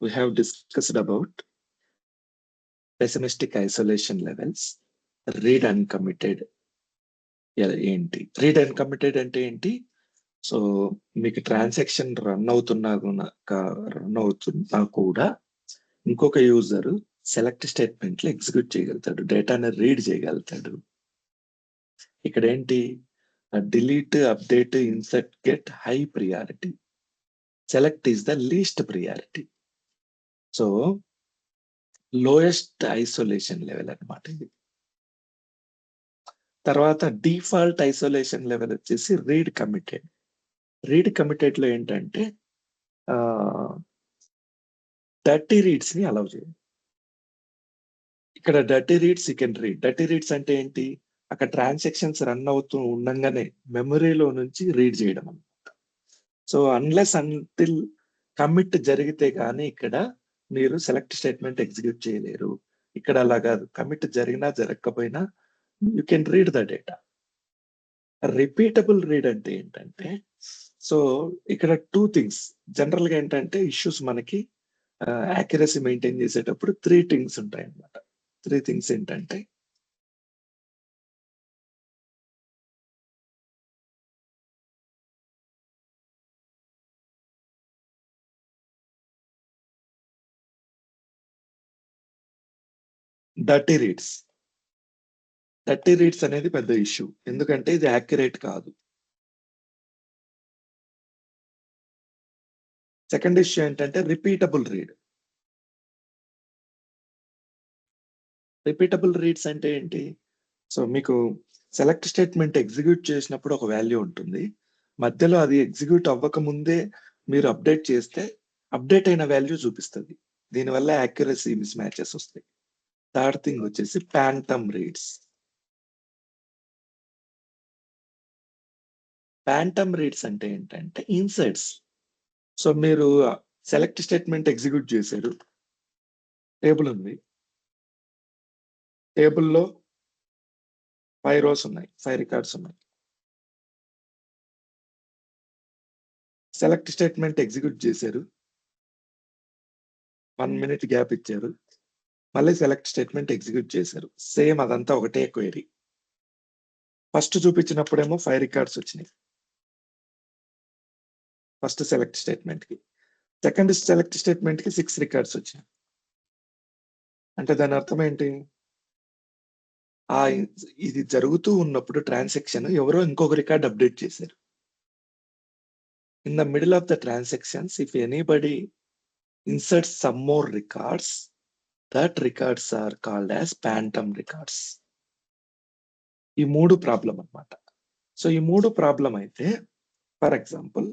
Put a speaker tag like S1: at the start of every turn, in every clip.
S1: we have discussed about pessimistic isolation levels, read uncommitted ఏంటి, read అన్కమిటెడ్ అంటే ఏంటి? So మీకు ట్రాన్సాక్షన్ రన్ అవుతున్నా కూడా ఇంకొక యూజర్ సెలెక్ట్ స్టేట్మెంట్లు ఎగ్జిక్యూట్ చేయగలుగుతాడు, డేటాని రీడ్ చేయగలుగుతాడు. ఇక్కడ ఏంటి, delete, update, insert, get high priority, select is the least priority. So lowest isolation level అన్నమాట ఇది. తర్వాత డిఫాల్ట్ ఐసోలేషన్ లెవెల్ వచ్చేసి రీడ్ కమిటెడ్. రీడ్ కమిటెడ్ లో ఏంటంటే డర్టీ రీడ్స్ ని అలౌ చేయండి. ఇక్కడ dirty reads you can read. Dirty reads అంటే ఏంటి, అక్కడ ట్రాన్సాక్షన్స్ రన్ అవుతూ ఉండగానే మెమరీలో నుంచి రీడ్ చేయడం అన్నమాట. సో అన్లెస్ అంటిల్ కమిట్ జరిగితే కానీ ఇక్కడ మీరు సెలెక్ట్ స్టేట్మెంట్ ఎగ్జిక్యూట్ చేయలేరు. ఇక్కడ అలా కాదు, కమిట్ జరిగినా జరగకపోయినా you can read the data. Repeatable read అంటే ఏంటంటే, సో ఇక్కడ 2 థింగ్స్ జనరల్ గా ఏంటంటే ఇష్యూస్ మనకి యాక్యురసీ మెయింటైన్ చేసేటప్పుడు 3 థింగ్స్ ఉంటాయి అన్నమాట. 3 థింగ్స్ ఏంటంటే, డర్టీ రీడ్స్. డర్టీ రీడ్స్ అనేది పెద్ద ఇష్యూ, ఎందుకంటే ఇది యాక్యురేట్ కాదు. సెకండ్ ఇష్యూ ఏంటంటే రిపీటబుల్ రీడ్. రిపీటబుల్ రీడ్స్ అంటే ఏంటి, సో మీకు సెలెక్ట్ స్టేట్మెంట్ ఎగ్జిక్యూట్ చేసినప్పుడు ఒక వాల్యూ ఉంటుంది, మధ్యలో అది ఎగ్జిక్యూట్ అవ్వక ముందే మీరు అప్డేట్ చేస్తే అప్డేట్ అయిన వాల్యూ చూపిస్తుంది. దీనివల్ల యాక్యురసీ మిస్ మ్యాచెస్ వస్తాయి. థర్డ్ థింగ్ వచ్చేసి ప్యాంటమ్ రీడ్స్. ప్యాంటమ్ రీడ్స్ అంటే ఏంటంటే ఇన్సర్ట్స్. సో మీరు సెలెక్ట్ స్టేట్మెంట్ ఎగ్జిక్యూట్ చేశారు, టేబుల్ ఉంది, టేబుల్లో 5 rows ఉన్నాయి, 5 రికార్డ్స్ ఉన్నాయి. సెలెక్ట్ స్టేట్మెంట్ ఎగ్జిక్యూట్ చేశారు, 1 minute గ్యాప్ ఇచ్చారు, మళ్ళీ సెలెక్ట్ స్టేట్మెంట్ ఎగ్జిక్యూట్ చేశారు. సేమ్ అదంతా ఒకటే క్వైరీ. ఫస్ట్ చూపించినప్పుడేమో 5 రికార్డ్స్ వచ్చినాయి ఫస్ట్ సెలెక్ట్ స్టేట్మెంట్ కి, సెకండ్ సెలెక్ట్ స్టేట్మెంట్ కి 6 రికార్డ్స్ వచ్చాయి. అంటే దాని అర్థం ఏంటి, ఇది జరుగుతూ ఉన్నప్పుడు ట్రాన్సాక్షన్ ఎవరో ఇంకొక రికార్డ్ అప్డేట్ చేశారు. In the middle of the transactions if anybody inserts some more records, that records are called as phantom records. ఈ 3 ప్రాబ్లం అన్నమాట. సో ఈ 3 ప్రాబ్లం అయితే, for example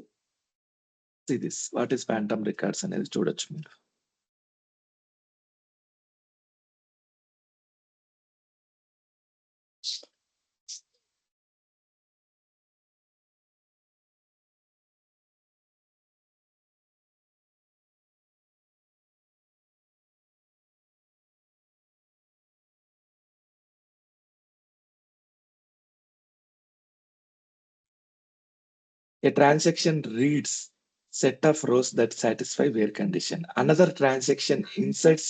S1: this what is phantom records అనేది చూడొచ్చు మీరు. A transaction reads set of rows that satisfy where condition. Another transaction inserts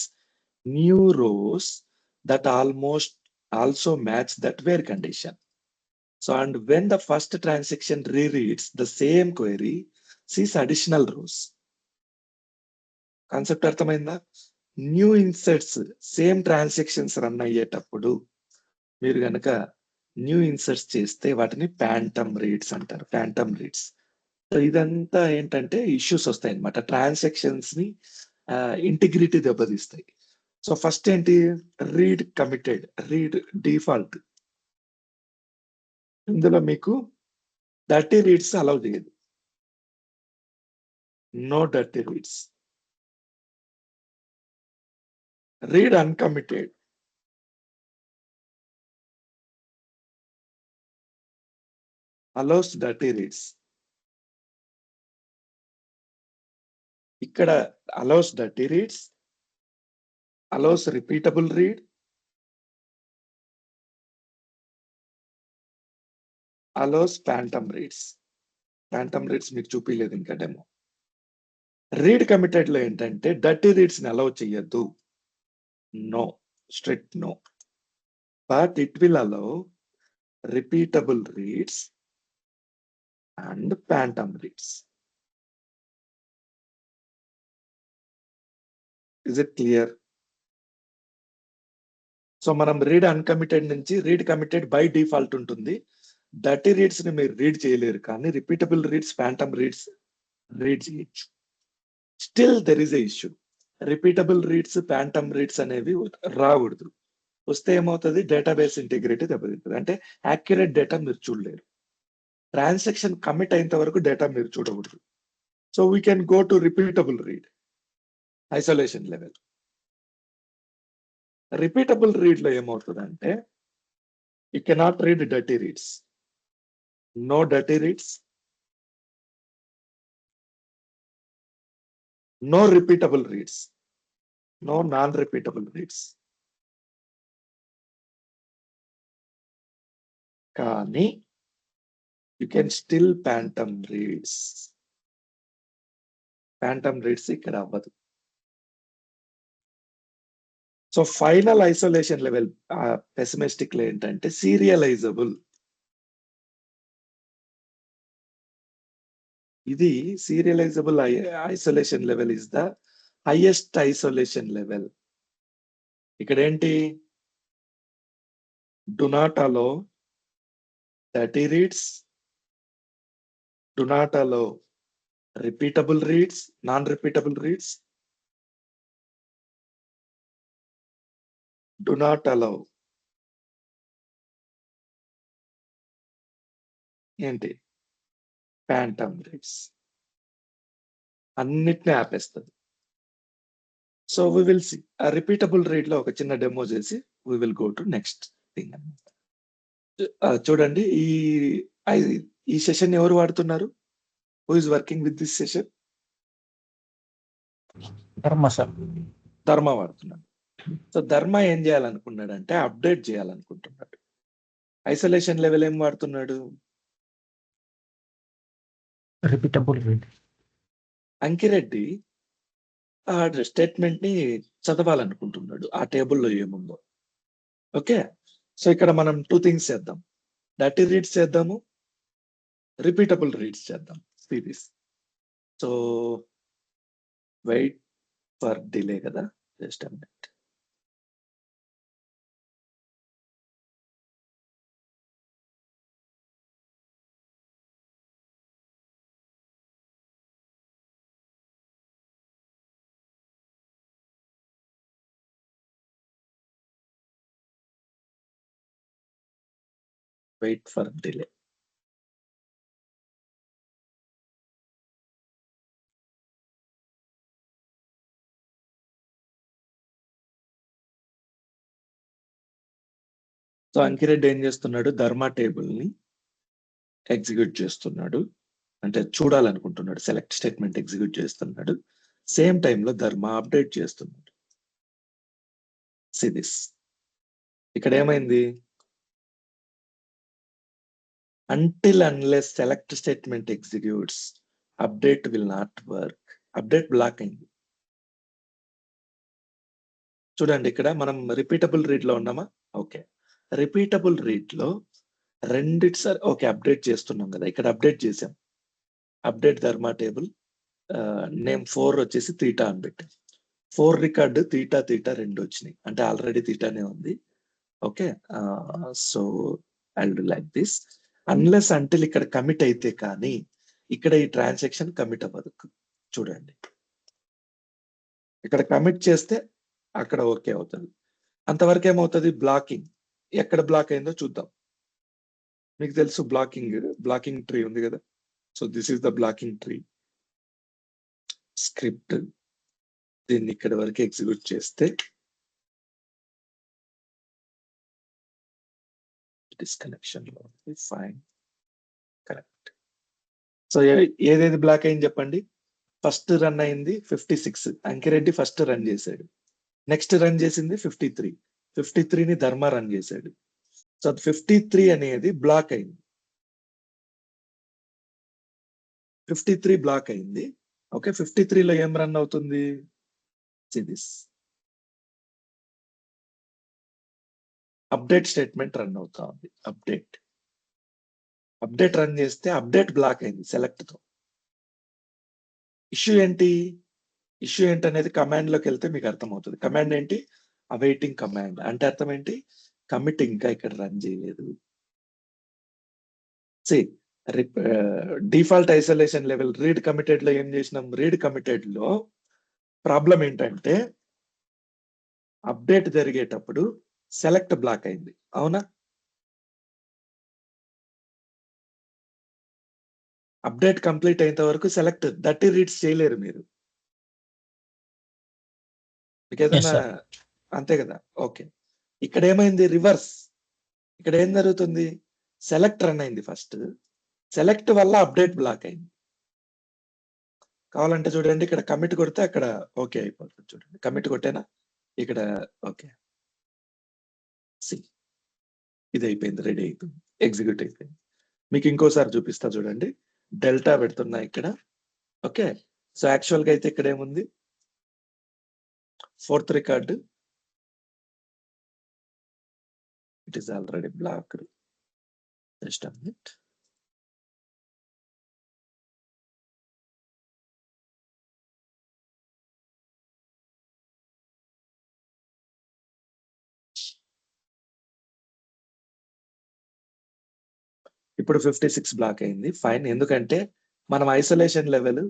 S1: new rows that almost also match that where condition. So, and when the first transaction rereads the same query, sees additional rows. Concept అర్థమైందా? New inserts same transactions run అయ్యేటప్పుడు మీరు గనక new inserts చేస్తే వాటిని phantom reads అంటారు. Phantom reads. So ఇదంతా ఏంటంటే issues వస్తాయి అన్నమాట, ట్రాన్సాక్షన్స్ ని ఇంటిగ్రిటీ దెబ్బతీస్తాయి. సో ఫస్ట్ ఏంటి, రీడ్ కమిటెడ్, రీడ్ డిఫాల్ట్. ఇందులో మీకు డర్టీ రీడ్స్ అలౌ చేయదు, no dirty reads. Read uncommitted, allows dirty reads. ఇక్కడ allows dirty reads, allows repeatable read, allows phantom reads. Phantom reads మీకు చూపించలేదు ఇంకా డెమో. రీడ్ కమిటెడ్ లో ఏంటంటే డర్టీ రీడ్స్ ని అలౌ చేయొద్దు. No, strict no. But it will allow repeatable reads and phantom reads. Is it clear? So మనం read uncommitted నుంచి read committed by default ఉంటుంది. డర్టీ రీడ్స్ ని మీరు రీడ్ చేయలేరు, కానీ repeatable reads, phantom reads read చేయొచ్చు. Still there is a issue. Repeatable reads, phantom reads అనేవి రాకూడదు. వస్తే ఏమవుతుంది? డేటాబేస్ ఇంటిగ్రిటీ దెబ్బతింటుంది. అంటే యాక్యురేట్ డేటా మీరు చూడలేరు. ట్రాన్సాక్షన్ కమిట్ అయినంత వరకు డేటా మీరు చూడకూడదు. So we can go to repeatable read, isolation level. Repeatable read లో ఏమవుతుందంటే you cannot read dirty reads. No dirty reads, no repeatable reads, no non repeatable reads. కానీ you can still phantom reads. Phantom reads ఇక్కడ అవ్వదు. So final isolation level pessimistic లో ఏంటంటే serializable. ఇది serializable isolation level is the highest isolation level. ఇక్కడ ఏంటి? Do not allow dirty reads, do not allow repeatable reads, non repeatable reads, do not allow ఏంటి? Phantom reads. అన్నిటిని ఆపేస్తుంది. So we will see. ఆ repeatable read లో ఒక చిన్న demo చేసి we will go to next thing. చూడండి, ఈ సెషన్ ఎవరు వాడుతున్నారు? Who is working with this session? Dharma వాడుతున్నాడు. సో ధర్మ ఏం చేయాలనుకున్నాడంటే అప్డేట్ చేయాలనుకుంటున్నాడు. ఐసోలేషన్ లెవెల్ ఏం వాడుతున్నాడు?
S2: Repeatable read.
S1: అంకిరెడ్డి ఆ స్టేట్మెంట్ ని చదవాలనుకుంటున్నాడు, ఆ టేబుల్లో ఏముందో. ఓకే, సో ఇక్కడ మనం 2 థింగ్స్ చేద్దాం. డర్టీ రీడ్స్ చేద్దాము, రిపీటబుల్ రీడ్స్ చేద్దాం. Series. So wait for delay కదా, just a minute. Wait for delay. So Ankireddy ఏం చేస్తున్నాడు? ధర్మ టేబుల్ ని ఎగ్జిక్యూట్ చేస్తున్నాడు, అంటే చూడాలనుకుంటున్నాడు. సెలెక్ట్ స్టేట్మెంట్ ఎగ్జిక్యూట్ చేస్తున్నాడు. సేమ్ టైంలో ధర్మ అప్డేట్ చేస్తున్నాడు. సిరీస్. ఇక్కడ ఏమైంది? until unless select statement executes, update will not work. Update block అయింది. చూడండి, ఇక్కడ మనం రిపీటబుల్ రీడ్ లో ఉన్నామా? ఓకే, రిపీటబుల్ రీడ్ లో రెండిసారి ఓకే అప్డేట్ చేస్తున్నాం కదా, ఇక్కడ అప్డేట్ చేసాం. అప్డేట్ ధర్మ టేబుల్ నేమ్ 4 వచ్చేసి తీటా అని పెట్టాం. 4 రికార్డు తీటా తీటా 2 వచ్చినాయి, అంటే ఆల్రెడీ తీటానే ఉంది. Okay, so I will do like this. Unless until ఇక్కడ కమిట్ అయితే కానీ ఇక్కడ ఈ ట్రాన్సాక్షన్ కమిట్ అవ్వదు. చూడండి, ఇక్కడ కమిట్ చేస్తే అక్కడ ఓకే అవుతుంది. అంతవరకు ఏమవుతుంది? బ్లాకింగ్. ఎక్కడ బ్లాక్ అయిందో చూద్దాం. మీకు తెలుసు బ్లాకింగ్ ట్రీ ఉంది కదా. So this is the blocking tree script. దీన్ని ఇక్కడ వరకు ఎగ్జిక్యూట్ చేస్తే డిస్కనెక్షన్ లో ఉంది. Fine, correct. సో ఏదేది బ్లాక్ అయింది చెప్పండి? ఫస్ట్ రన్ అయింది 56, అంకిరెడ్డి ఫస్ట్ రన్ చేశాడు. నెక్స్ట్ రన్ చేసింది 53, 53ని ధర్మ రన్ చేశాడు. సో 53 అనేది బ్లాక్ అయింది. 53 బ్లాక్ అయింది. ఓకే 53లో ఏం రన్ అవుతుంది దిస్ అప్డేట్ స్టేట్మెంట్ రన్ అవుతా ఉంది. అప్డేట్ రన్ చేస్తే అప్డేట్ బ్లాక్ అయింది సెలెక్ట్ తో. ఇష్యూ ఏంటనేది కమాండ్ లోకి వెళ్తే మీకు అర్థమవుతుంది. కమాండ్ ఏంటి? అవైటింగ్ కమాండ్ అంటే అర్థం ఏంటి? కమిట్ ఇంకా ఇక్కడ రన్ చేయలేదు. Default isolation level read committed లో ఏం చేసినాం? రీడ్ కమిటెడ్ లో ప్రాబ్లం ఏంటంటే అప్డేట్ జరిగేటప్పుడు సెలెక్ట్ బ్లాక్ అయింది. అవునా? అప్డేట్ కంప్లీట్ అయినంత వరకు సెలెక్ట్ 30 రీడ్స్ చేయలేరు మీరు. మీకు ఏదైనా అంతే కదా? ఓకే. ఇక్కడ ఏమైంది? రివర్స్. ఇక్కడ ఏం జరుగుతుంది? సెలెక్ట్ రన్ అయింది ఫస్ట్. సెలెక్ట్ వల్ల అప్డేట్ బ్లాక్ అయింది. కావాలంటే చూడండి ఇక్కడ కమిట్ కొడితే అక్కడ ఓకే అయిపోతుంది. చూడండి కమిట్ కొట్టేనా ఇక్కడ ఓకే. ఇది అయిపోయింది, రెడీ అయిపోయింది, ఎగ్జిక్యూట్ అయిపోయింది. మీకు ఇంకోసారి చూపిస్తా చూడండి. డెల్టా పెడుతున్నా ఇక్కడ. ఓకే. సో యాక్చువల్ గా అయితే ఇక్కడ ఏముంది? 4th record it is already blocked. Just a minute. ఇప్పుడు 56 బ్లాక్ అయింది. ఫైన్. ఎందుకంటే మనం ఐసోలేషన్ లెవెల్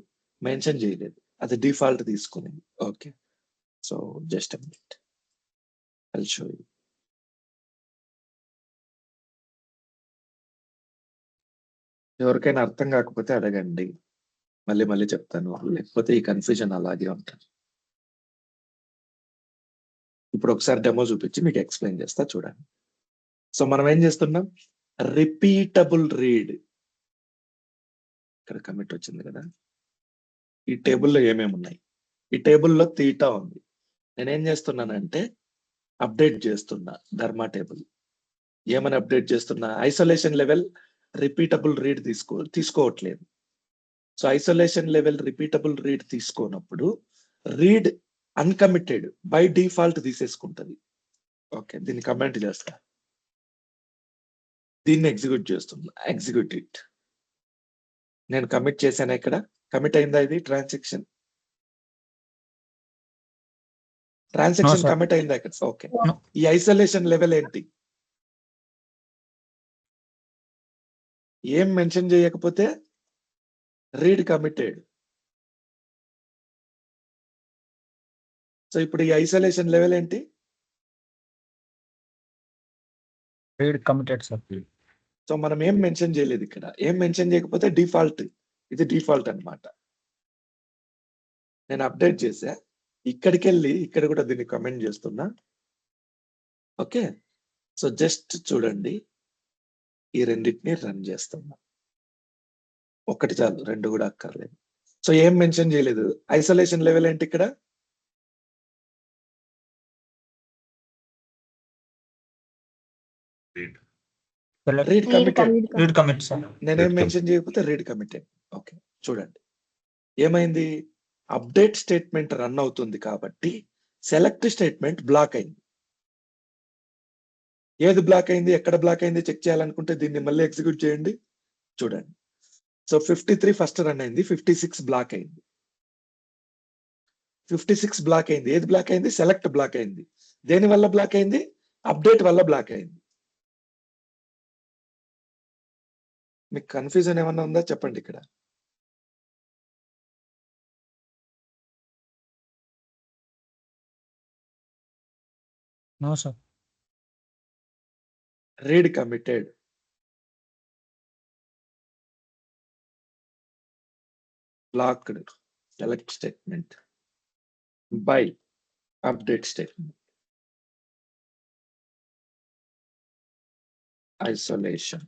S1: మెన్షన్ చేయలేదు, అది డిఫాల్ట్ తీసుకునేది. Okay. So just a minute, I will show you. ఎవరికైనా అర్థం కాకపోతే అడగండి, మళ్ళీ చెప్తాను, లేకపోతే ఈ కన్ఫ్యూజన్ అలాగే ఉంటుంది. ఇప్పుడు ఒకసారి డెమో చూపించి మీకు ఎక్స్ప్లెయిన్ చేస్తా చూడండి. సో మనం ఏం చేస్తున్నాం? Repeatable read. ఇక్కడ కమిట్ వచ్చింది కదా. ఈ టేబుల్లో ఏమేమి ఉన్నాయి? ఈ టేబుల్లో తీటా ఉంది. నేనేం చేస్తున్నానంటే అప్డేట్ చేస్తున్నా ధర్మా టేబుల్. ఏమని అప్డేట్ చేస్తున్నా? ఐసోలేషన్ లెవెల్ రిపీటబుల్ రీడ్ తీసుకోవట్లేదు. So isolation level repeatable read తీసుకోనప్పుడు రీడ్ అన్కమిటెడ్ బై డిఫాల్ట్ తీసేసుకుంటది. ఓకే, దీన్ని కమెంట్ చేస్తా. దీన్ని ఎగ్జిక్యూట్ చేస్తున్నా. Execute it. నేను కమిట్ చేశాను. ఇక్కడ కమిట్ అయిందా? ఇది ట్రాన్సాక్షన్ కమిట్ అయిందా ఇక్కడ? ఓకే. ఈ ఐసోలేషన్ లెవెల్ ఏంటి? ఏం మెన్షన్ చేయకపోతే రీడ్ కమిటెడ్. సో ఇప్పుడు ఈ ఐసోలేషన్ లెవెల్ ఏంటి?
S2: Read committed sir.
S1: సో మనం ఏం మెన్షన్ చేయలేదు ఇక్కడ. ఏం మెన్షన్ చేయకపోతే డిఫాల్ట్. ఇది డిఫాల్ట్ అన్నమాట. నేను అప్డేట్ చేసా. ఇక్కడికి వెళ్ళి ఇక్కడ కూడా దీన్ని కమెంట్ చేస్తున్నా. ఓకే. సో జస్ట్ చూడండి, ఈ రెండింటిని రన్ చేస్తున్నా. ఒకటి చాలు, రెండు కూడా అక్కర్లేదు. సో ఏం మెన్షన్ చేయలేదు. ఐసోలేషన్ లెవెల్ ఏంటి ఇక్కడ? Read committed. నేనేం మెన్షన్ చేయకపోతే రీడ్ కమిటెడ్. ఓకే చూడండి ఏమైంది? అప్డేట్ స్టేట్మెంట్ రన్ అవుతుంది కాబట్టి సెలెక్ట్ స్టేట్మెంట్ బ్లాక్ అయింది. ఏది బ్లాక్ అయింది, ఎక్కడ బ్లాక్ అయింది చెక్ చేయాలనుకుంటే దీన్ని మళ్ళీ ఎగ్జిక్యూట్ చేయండి. చూడండి. సో 53 ఫస్ట్ రన్ అయింది, 56 బ్లాక్ అయింది. 56 బ్లాక్ అయింది. ఏది బ్లాక్ అయింది? సెలెక్ట్ బ్లాక్ అయింది. దేని వల్ల బ్లాక్ అయింది? అప్డేట్ వల్ల బ్లాక్ అయింది. మీకు కన్ఫ్యూజన్ ఏమన్నా ఉందా చెప్పండి ఇక్కడ.
S2: No sir.
S1: Read committed, blocked, select statement by update statement, isolation,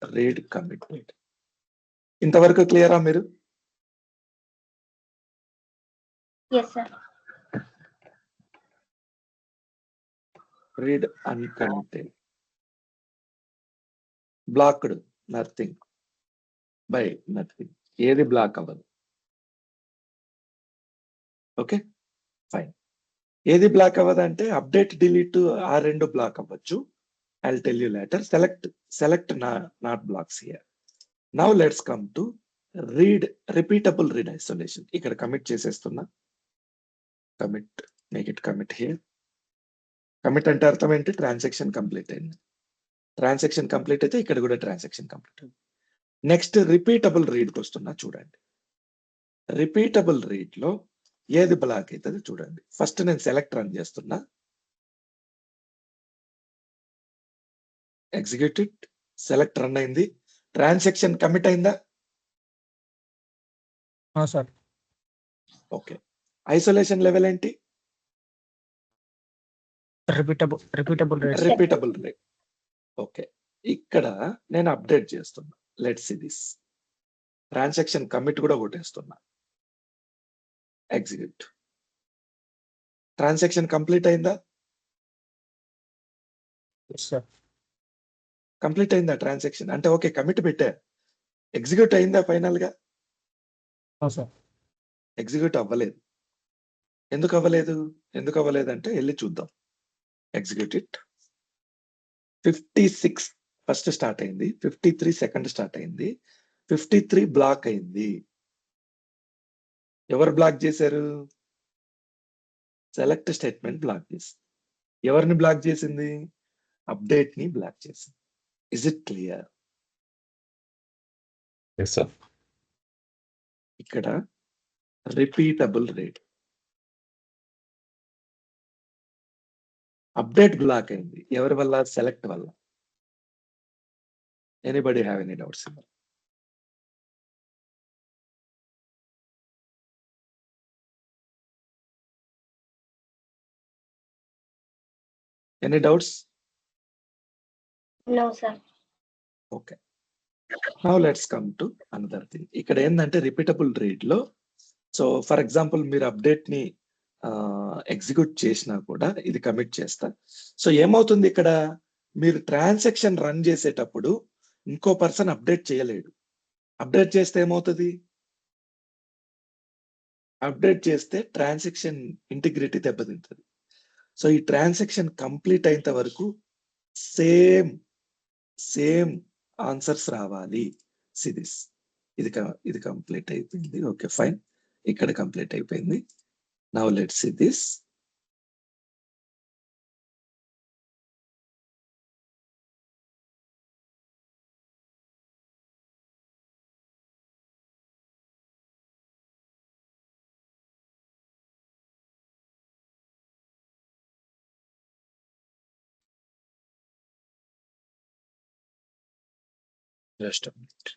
S1: read committed. ఇంతవరకు క్లియరా మీరు?
S3: Yes, sir.
S1: Read uncommitted, blocked, nothing, by nothing. ఏది బ్లాక్ అవ్వదు. Okay, fine. ఏది బ్లాక్ అవ్వదంటే అప్డేట్, డిలీట్ ఆ 2 బ్లాక్ అవ్వచ్చు. I'll tell you later. Select not blocks here. Now let's come to repeatable read isolation. ఇక్కడ కమిట్ చేసేస్తున్నా. Commit, make it commit here. Commit అంటే అర్థం ఏంటి? ట్రాన్సాక్షన్ కంప్లీట్ అయింది. ట్రాన్సాక్షన్ కంప్లీట్ అయితే ఇక్కడ కూడా ట్రాన్సాక్షన్ కంప్లీట్ అయింది. నెక్స్ట్ రిపీటబుల్ రీడ్కి వస్తున్నా, చూడండి. రిపీటబుల్ రీడ్ లో ఏది బ్లాక్ అవుతుంది చూడండి. ఫస్ట్ నేను సెలెక్ట్ రన్ చేస్తున్నా. ఎగ్జిక్యూటెడ్, సెలెక్ట్ రన్ అయింది. ట్రాన్సాక్షన్ కమిట్ అయిందా?
S2: సార్.
S1: ఓకే. ఐసోలేషన్ లెవెల్ ఏంటి?
S2: Repeatable read.
S1: Repeatable read. Okay, ఇక్కడ నేను అప్డేట్ చేస్తున్నా. Let's see this. Transaction commit కూడా కొట్టేస్తున్నా. ఎగ్జిక్యూట్. ట్రాన్సాక్షన్ కంప్లీట్ అయిందా?
S2: సార్.
S1: కంప్లీట్ అయిందా ట్రాన్సాక్షన్? అంటే ఓకే, కమిట్ పెట్టా. ఎగ్జిక్యూట్ అయిందా ఫైనల్ గా?
S2: సార్.
S1: ఎగ్జిక్యూట్ అవ్వలేదు. ఎందుకు అవ్వలేదు అంటే వెళ్ళి చూద్దాం. Execute it. 56 ఫస్ట్ స్టార్ట్ అయింది, 53 సెకండ్ స్టార్ట్ అయింది, 53 బ్లాక్ అయింది. ఎవరు బ్లాక్ చేశారు? సెలెక్ట్ స్టేట్మెంట్ బ్లాక్ చేసింది. ఎవరిని బ్లాక్ చేసింది? అప్డేట్ ని బ్లాక్ చేసింది. Is it clear?
S4: Yes, sir.
S1: ఇక్కడ రిపీటబుల్ రేట్. అప్డేట్ బ్లాక్ అయింది. ఎవరి వల్ల? సెలెక్ట్ వల్ల. Anybody have any doubts? Any doubts?
S3: No, sir.
S1: Okay, now let's come to another thing. ఇక్కడ ఏంటంటే రిపీటబుల్ రీడ్ లో, సో ఫర్ ఎగ్జాంపుల్ మీరు అప్డేట్ ని ఎగ్జిక్యూట్ చేసినా కూడా ఇది కమిట్ చేస్తా. సో ఏమవుతుంది ఇక్కడ? మీరు ట్రాన్సాక్షన్ రన్ చేసేటప్పుడు ఇంకో పర్సన్ అప్డేట్ చేయలేడు. అప్డేట్ చేస్తే ఏమవుతుంది? అప్డేట్ చేస్తే ట్రాన్సాక్షన్ ఇంటిగ్రిటీ దెబ్బతింటుంది. సో ఈ ట్రాన్సాక్షన్ కంప్లీట్ అయినంత వరకు సేమ్ ఆన్సర్స్ రావాలి. సిదిస్ ఇది కంప్లీట్ అయిపోయింది. Okay, fine. ఇక్కడ కంప్లీట్ అయిపోయింది. Now let's see this. Just a minute.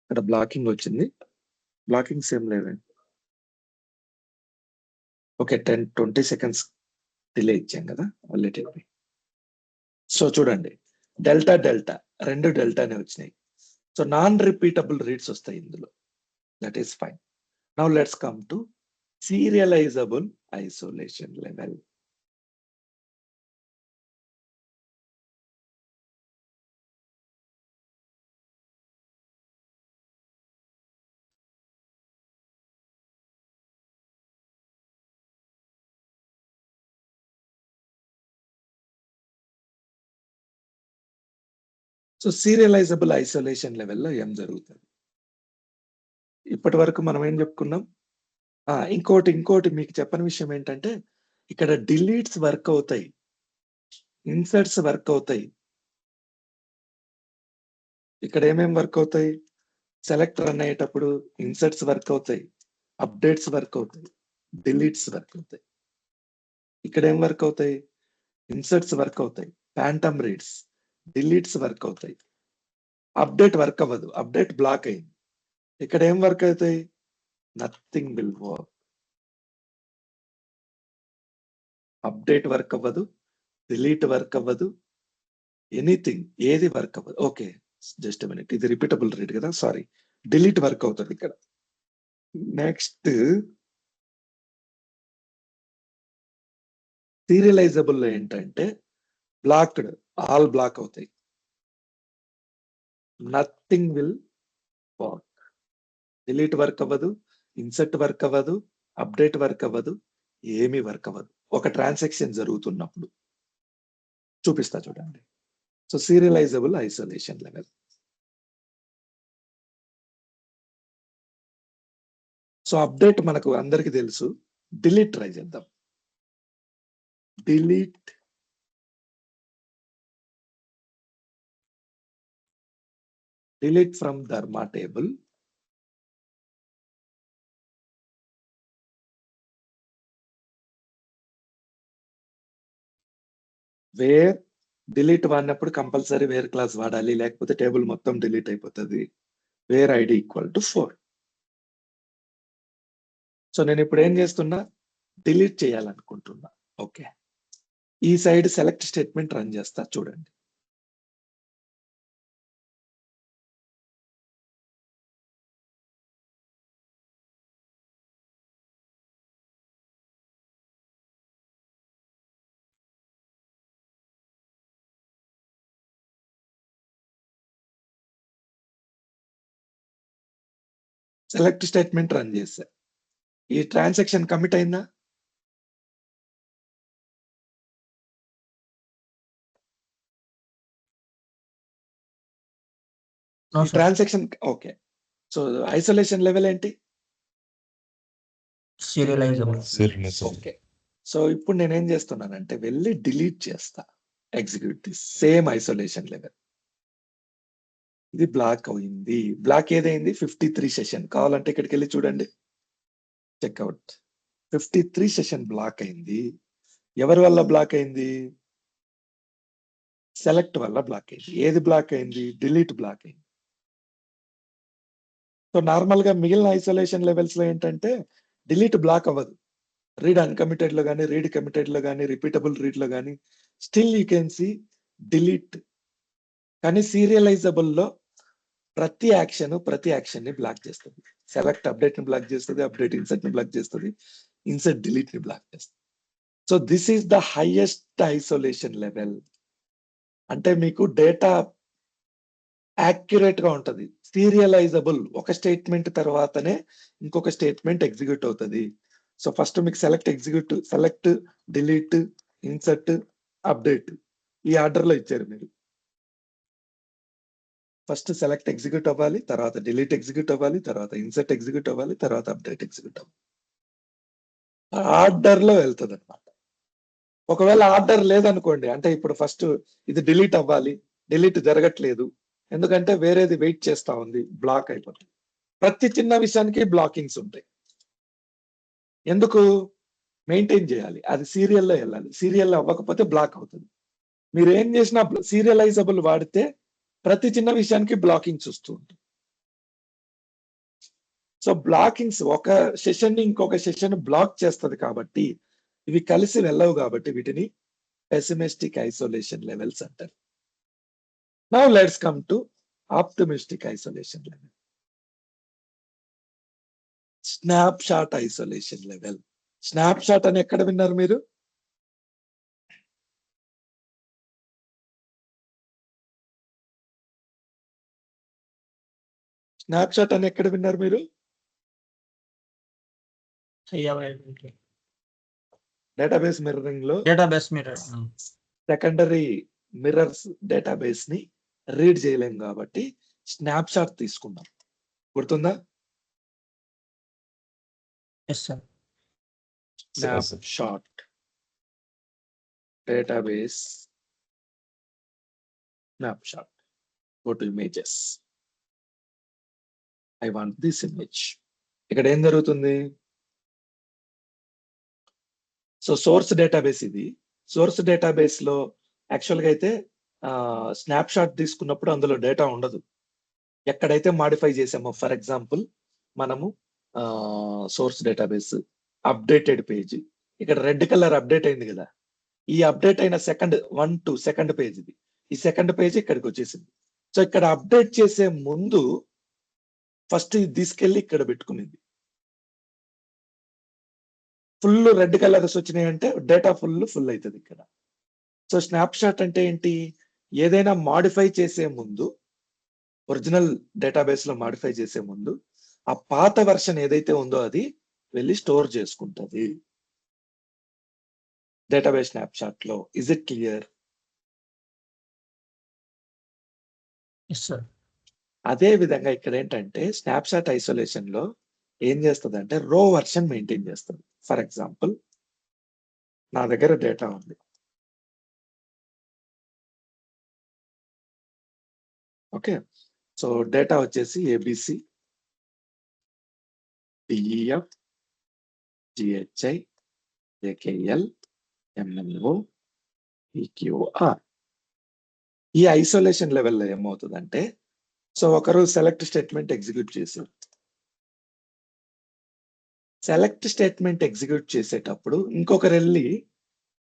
S1: ఇక్కడ బ్లాకింగ్ వచ్చింది. బ్లాకింగ్ సేమ్ లేదండి. ఓకే, 10-20 సెకండ్స్ డిలే ఇచ్చాం కదా. సో చూడండి, డెల్టా 2 డెల్టానే వచ్చినాయి. సో నాన్ రిపీటబుల్ రీడ్స్ వస్తాయి ఇందులో. That is fine. Now let's come to serializable isolation level. So serializable isolation లెవెల్లో ఏం జరుగుతుంది? ఇప్పటి వరకు మనం ఏం చెప్పుకున్నాం? ఇంకోటి మీకు చెప్పని విషయం ఏంటంటే, ఇక్కడ డిలీట్స్ వర్క్ అవుతాయి, ఇన్సర్ట్స్ వర్క్ అవుతాయి. ఇక్కడ ఏమేం వర్క్ అవుతాయి? సెలెక్ట్ రన్ అయ్యేటప్పుడు ఇన్సర్ట్స్ వర్క్ అవుతాయి, అప్డేట్స్ వర్క్ అవుతాయి, డిలీట్స్ వర్క్ అవుతాయి. ఇక్కడ ఏం వర్క్ అవుతాయి? ఇన్సర్ట్స్ వర్క్ అవుతాయి, ప్యాంటమ్ రీడ్స్, డిలీట్స్ వర్క్ అవుతాయి. అప్డేట్ వర్క్ అవ్వదు, అప్డేట్ బ్లాక్ అయింది. ఇక్కడ ఏం వర్క్ అవుతాయి? Nothing will work. Update work అవ్వదు, డిలీట్ వర్క్ అవ్వదు, ఎనీథింగ్ ఏది వర్క్ అవ్వదు. Okay, just minute. ఇది రిపీటబుల్ రీడ్ కదా, సారీ. డిలీట్ వర్క్ అవుతుంది ఇక్కడ. నెక్స్ట్ సీరియలైజబుల్ లో ఏంటంటే బ్లాక్డ్, ఆల్ బ్లాక్ అవుతాయి. Nothing will work. Delete work అవ్వదు, ఇన్సర్ట్ వర్క్ అవ్వదు, అప్డేట్ వర్క్ అవ్వదు, ఏమీ వర్క్ అవ్వదు ఒక ట్రాన్సాక్షన్ జరుగుతున్నప్పుడు. చూపిస్తా చూడండి. So serializable isolation level. So update మనకు అందరికి తెలుసు. డిలీట్ ట్రై చేద్దాం. Delete from Dharma table. Where delete వాడినప్పుడు కంపల్సరీ వేర్ క్లాస్ వాడాలి, లేకపోతే టేబుల్ మొత్తం డిలీట్ అయిపోతుంది. Where ID equal to 4. So నేను ఇప్పుడు ఏం చేస్తున్నా, డిలీట్ చేయాలనుకుంటున్నా. ఓకే, ఈ సైడ్ సెలెక్ట్ స్టేట్మెంట్ రన్ చేస్తా చూడండి. సెలెక్ట్ స్టేట్మెంట్ రన్ చేశా. ఈ ట్రాన్సాక్షన్ కమిట్ అయిందా?
S2: No,
S1: ఈ
S2: sir.
S1: Transaction okay. So isolation level ఏంటి?
S2: Serializable.
S1: ఓకే. సో ఇప్పుడు నేనేం చేస్తున్నానంటే వెళ్ళి డిలీట్ చేస్తా. Execute the same isolation level. ఇది బ్లాక్ అయింది. బ్లాక్ ఏదైంది? 53 సెషన్. కావాలంటే ఇక్కడికి వెళ్ళి చూడండి, చెక్అవుట్. 53 సెషన్ బ్లాక్ అయింది. ఎవరి వల్ల బ్లాక్ అయింది? సెలెక్ట్ వల్ల బ్లాక్ అయింది. ఏది బ్లాక్ అయింది? డిలీట్ బ్లాక్ అయింది. సో నార్మల్ గా మిగిలిన ఐసోలేషన్ లెవెల్స్ లో ఏంటంటే డిలీట్ బ్లాక్ అవ్వదు. రీడ్ అన్కమిటెడ్ లో కానీ, రీడ్ కమిటెడ్ లో కానీ, రిపీటబుల్ రీడ్ లో కానీ still you can see delete. కానీ సీరియలైజబుల్ లో ప్రతి యాక్షన్ ని బ్లాక్ చేస్తుంది. సెలెక్ట్ అప్డేట్ ని బ్లాక్ చేస్తుంది, అప్డేట్ ఇన్సర్ట్ ని బ్లాక్ చేస్తుంది, ఇన్సర్ట్ డిలీట్ ని బ్లాక్ చేస్తుంది. So this is the highest isolation level. అంటే మీకు డేటా యాక్యురేట్ గా ఉంటది. సీరియలైజబుల్, ఒక స్టేట్మెంట్ తర్వాతనే ఇంకొక స్టేట్మెంట్ ఎగ్జిక్యూట్ అవుతుంది. సో ఫస్ట్ మీకు సెలెక్ట్, డిలీట్, ఇన్సర్ట్, అప్డేట్ ఈ ఆర్డర్ లో ఇచ్చారు మీరు. ఫస్ట్ సెలెక్ట్ ఎగ్జిక్యూట్ అవ్వాలి, తర్వాత డిలీట్ ఎగ్జిక్యూట్ అవ్వాలి, తర్వాత ఇన్సర్ట్ ఎగ్జిక్యూట్ అవ్వాలి, తర్వాత అప్డేట్ ఎగ్జిక్యూట్ అవ్వాలి. ఆర్డర్ లో వెళ్తుంది అనమాట. ఒకవేళ ఆర్డర్ లేదనుకోండి, అంటే ఇప్పుడు ఫస్ట్ ఇది డిలీట్ అవ్వాలి, డిలీట్ జరగట్లేదు, ఎందుకంటే వేరేది వెయిట్ చేస్తా ఉంది, బ్లాక్ అయిపోతుంది. ప్రతి చిన్న విషయానికి బ్లాకింగ్స్ ఉంటాయి. ఎందుకు? మెయింటైన్ చేయాలి, అది సీరియల్లో వెళ్ళాలి. సీరియల్లో అవ్వకపోతే బ్లాక్ అవుతుంది. మీరు ఏం చేసినా సీరియలైజబుల్ వాడితే ప్రతి చిన్న విషయానికి బ్లాకింగ్స్ వస్తూ ఉంటాయి. సో బ్లాకింగ్స్ ఒక సెషన్ ని ఇంకొక సెషన్ బ్లాక్ చేస్తుంది కాబట్టి ఇవి కలిసి వెళ్ళవు, కాబట్టి వీటిని పెసిమిస్టిక్ ఐసోలేషన్ లెవెల్స్ అంటారు. Now let's come to optimistic isolation level. Snap shot isolation level. Snap shot అని ఎక్కడ విన్నారు మీరు? స్నాప్ షాట్ అని ఎక్కడ విన్నారు మీరు? డేటాబేస్ మిర్రరింగ్ లో
S2: Database mirror.
S1: Secondary mirrors database ని రీడ్ చేయలేం కాబట్టి స్నాప్ షాట్ తీసుకున్నాం. గుర్తుందా?
S2: Yes, sir.
S1: Snap shot database snap shot. Go to images. I want this image. ఇక్కడ ఏం జరుగుతుంది? సో సోర్స్ డేటాబేస్ ఇది. సోర్స్ డేటాబేస్ లో యాక్చువల్ గా అయితే స్నాప్ షాట్ తీసుకున్నప్పుడు అందులో డేటా ఉండదు. ఎక్కడైతే మాడిఫై చేసామో, ఫర్ ఎగ్జాంపుల్ మనము సోర్స్ డేటాబేస్ అప్డేటెడ్ పేజ్, ఇక్కడ రెడ్ కలర్ అప్డేట్ అయింది కదా, ఈ అప్డేట్ అయిన సెకండ్ పేజ్ ఇది. ఈ సెకండ్ పేజ్ ఇక్కడికి వచ్చేసింది. సో ఇక్కడ అప్డేట్ చేసే ముందు ఫస్ట్ ఇది తీసుకెళ్లి ఇక్కడ పెట్టుకునేది. ఫుల్ రెడ్ కలర్స్ వచ్చినాయి అంటే డేటా ఫుల్ అవుతుంది ఇక్కడ. సో స్నాప్ షాట్ అంటే ఏంటి? ఏదైనా మాడిఫై చేసే ముందు ఒరిజినల్ డేటాబేస్ లో మాడిఫై చేసే ముందు ఆ పాత వెర్షన్ ఏదైతే ఉందో అది వెళ్ళి స్టోర్ చేసుకుంటది డేటాబేస్ స్నాప్షాట్ లో. Is it clear?
S2: Yes sir.
S1: అదే విధంగా ఇక్కడ ఏంటంటే స్నాప్షాట్ ఐసోలేషన్ లో ఏం చేస్తుంది అంటే రో వర్షన్ మెయింటైన్ చేస్తుంది. ఫర్ ఎగ్జాంపుల్ నా దగ్గర డేటా ఉంది. ఓకే, సో డేటా వచ్చేసి ABC, DEF, GHI, JKL, MNO, EQR. ఈ ఐసోలేషన్ లెవెల్లో ఏమవుతుందంటే, సో ఒకరు సెలెక్ట్ స్టేట్మెంట్ ఎగ్జిక్యూట్ చేశారు. సెలెక్ట్ స్టేట్మెంట్ ఎగ్జిక్యూట్ చేసేటప్పుడు ఇంకొకరు వెళ్ళి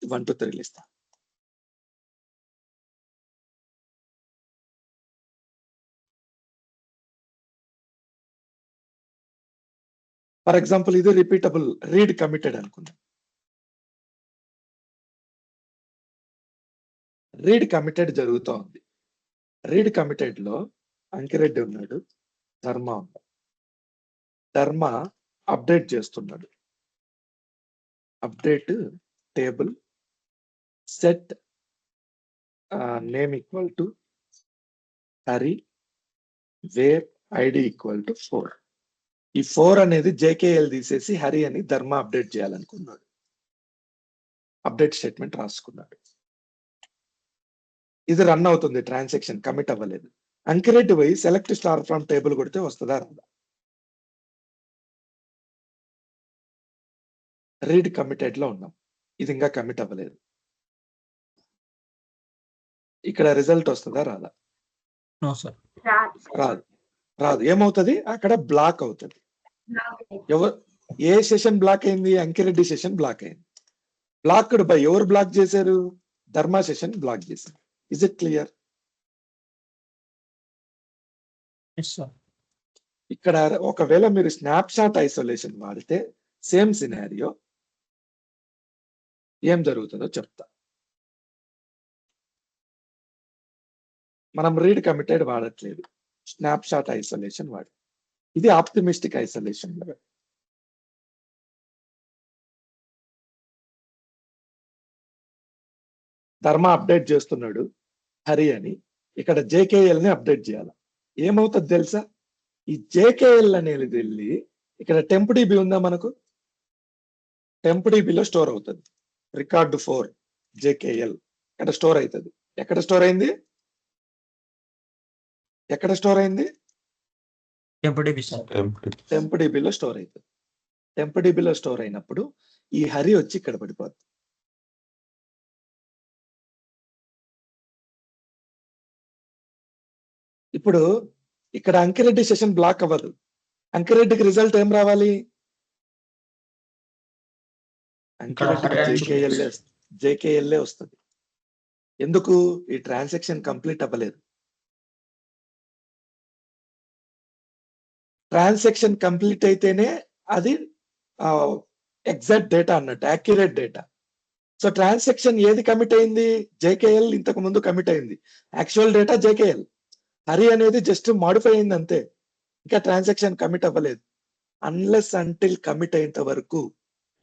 S1: 1 2 3 ఇస్తా. ఫర్ ఎగ్జాంపుల్ ఇది రిపీటబుల్ రీడ్ కమిటెడ్ అనుకుందాం. రీడ్ కమిటెడ్ జరుగుతూ ఉంది. రీడ్ కమిటెడ్ లో అంకిరెడ్డి ఉన్నాడు, ధర్మ ఉన్నాడు. ధర్మ అప్డేట్ చేస్తున్నాడు. Update table set name equal to Hari, where ID equal to 4. ఈ 4 అనేది జేకేఎల్ తీసేసి హరి అని ధర్మ అప్డేట్ చేయాలనుకున్నాడు. అప్డేట్ స్టేట్మెంట్ రాసుకున్నాడు. ఇది రన్ అవుతుంది, ట్రాన్సాక్షన్ కమిట్ అవ్వలేదు. అంకిరెడ్డి పోయి సెలెక్ట్ స్టార్ ఫ్రమ్ టేబుల్ కొడితే వస్తుందా రాదా? రీడ్ కమిటెడ్ లో ఉన్నాం, ఇది ఇంకా కమిట్ అవ్వలేదు. ఇక్కడ రిజల్ట్ వస్తుందా రాదా?
S2: No sir.
S1: రాదు. రాదు. ఏమవుతుంది? అక్కడ బ్లాక్ అవుతుంది. ఏ సెషన్ బ్లాక్ అయింది? అంకిరెడ్డి సెషన్ బ్లాక్ అయింది. బ్లాక్డ్ బై ఎవరు బ్లాక్ చేశారు? ధర్మ సెషన్ బ్లాక్ చేశారు. Is it clear?
S2: Yes sir.
S1: ఇక్కడ ఒకవేళ మీరు స్నాప్షాట్ ఐసోలేషన్ వాడితే సేమ్ సినారియో ఏం జరుగుతుందో చెప్తా. మనం రీడ్ కమిటెడ్ వాడట్లేదు, స్నాప్షాట్ ఐసోలేషన్ వాడి. ఇది optimistic isolation level. Dharma update చేస్తున్నాడు హరి అని, ఇక్కడ జేకేఎల్ ని అప్డేట్ చేయాలి. ఏమవుతుంది తెలుసా? ఈ జేకేఎల్ అనేది వెళ్ళి ఇక్కడ టెంప్ డిబి ఉందా మనకు? టెంప్ డిబిలో స్టోర్ అవుతుంది. రికార్డు 4 జేకేఎల్ ఇక్కడ స్టోర్ అవుతుంది. ఎక్కడ స్టోర్ అయింది? ఎక్కడ స్టోర్ అయింది?
S2: టెంపడీబీ సార్.
S1: టెంప్ డిబిలో స్టోర్ అవుతుంది. టెంప్ డిబిలో స్టోర్ అయినప్పుడు ఈ హరి వచ్చి ఇక్కడ పడిపోతుంది. ఇప్పుడు ఇక్కడ అంకిరెడ్డి సెషన్ బ్లాక్ అవ్వదు. అంకిరెడ్డికి రిజల్ట్ ఏం రావాలి? అంకిరెడ్డికి జేకేఎల్ఏ వస్తుంది. ఎందుకు? ఈ ట్రాన్సాక్షన్ కంప్లీట్ అవ్వలేదు. ట్రాన్సాక్షన్ కంప్లీట్ అయితేనే అది ఎగ్జాక్ట్ డేటా అన్నట్టు, యాక్యురేట్ డేటా. సో ట్రాన్సాక్షన్ ఏది కమిట్ అయింది? జేకేఎల్ ఇంతకు ముందు కమిట్ అయింది. Actual data JKL. హరి అనేది జస్ట్ మాడిఫై అయింది అంతే, ఇంకా ట్రాన్సాక్షన్ కమిట్ అవ్వలేదు. అన్లెస్ అంటిల్ కమిట్ అయ్యేంత వరకు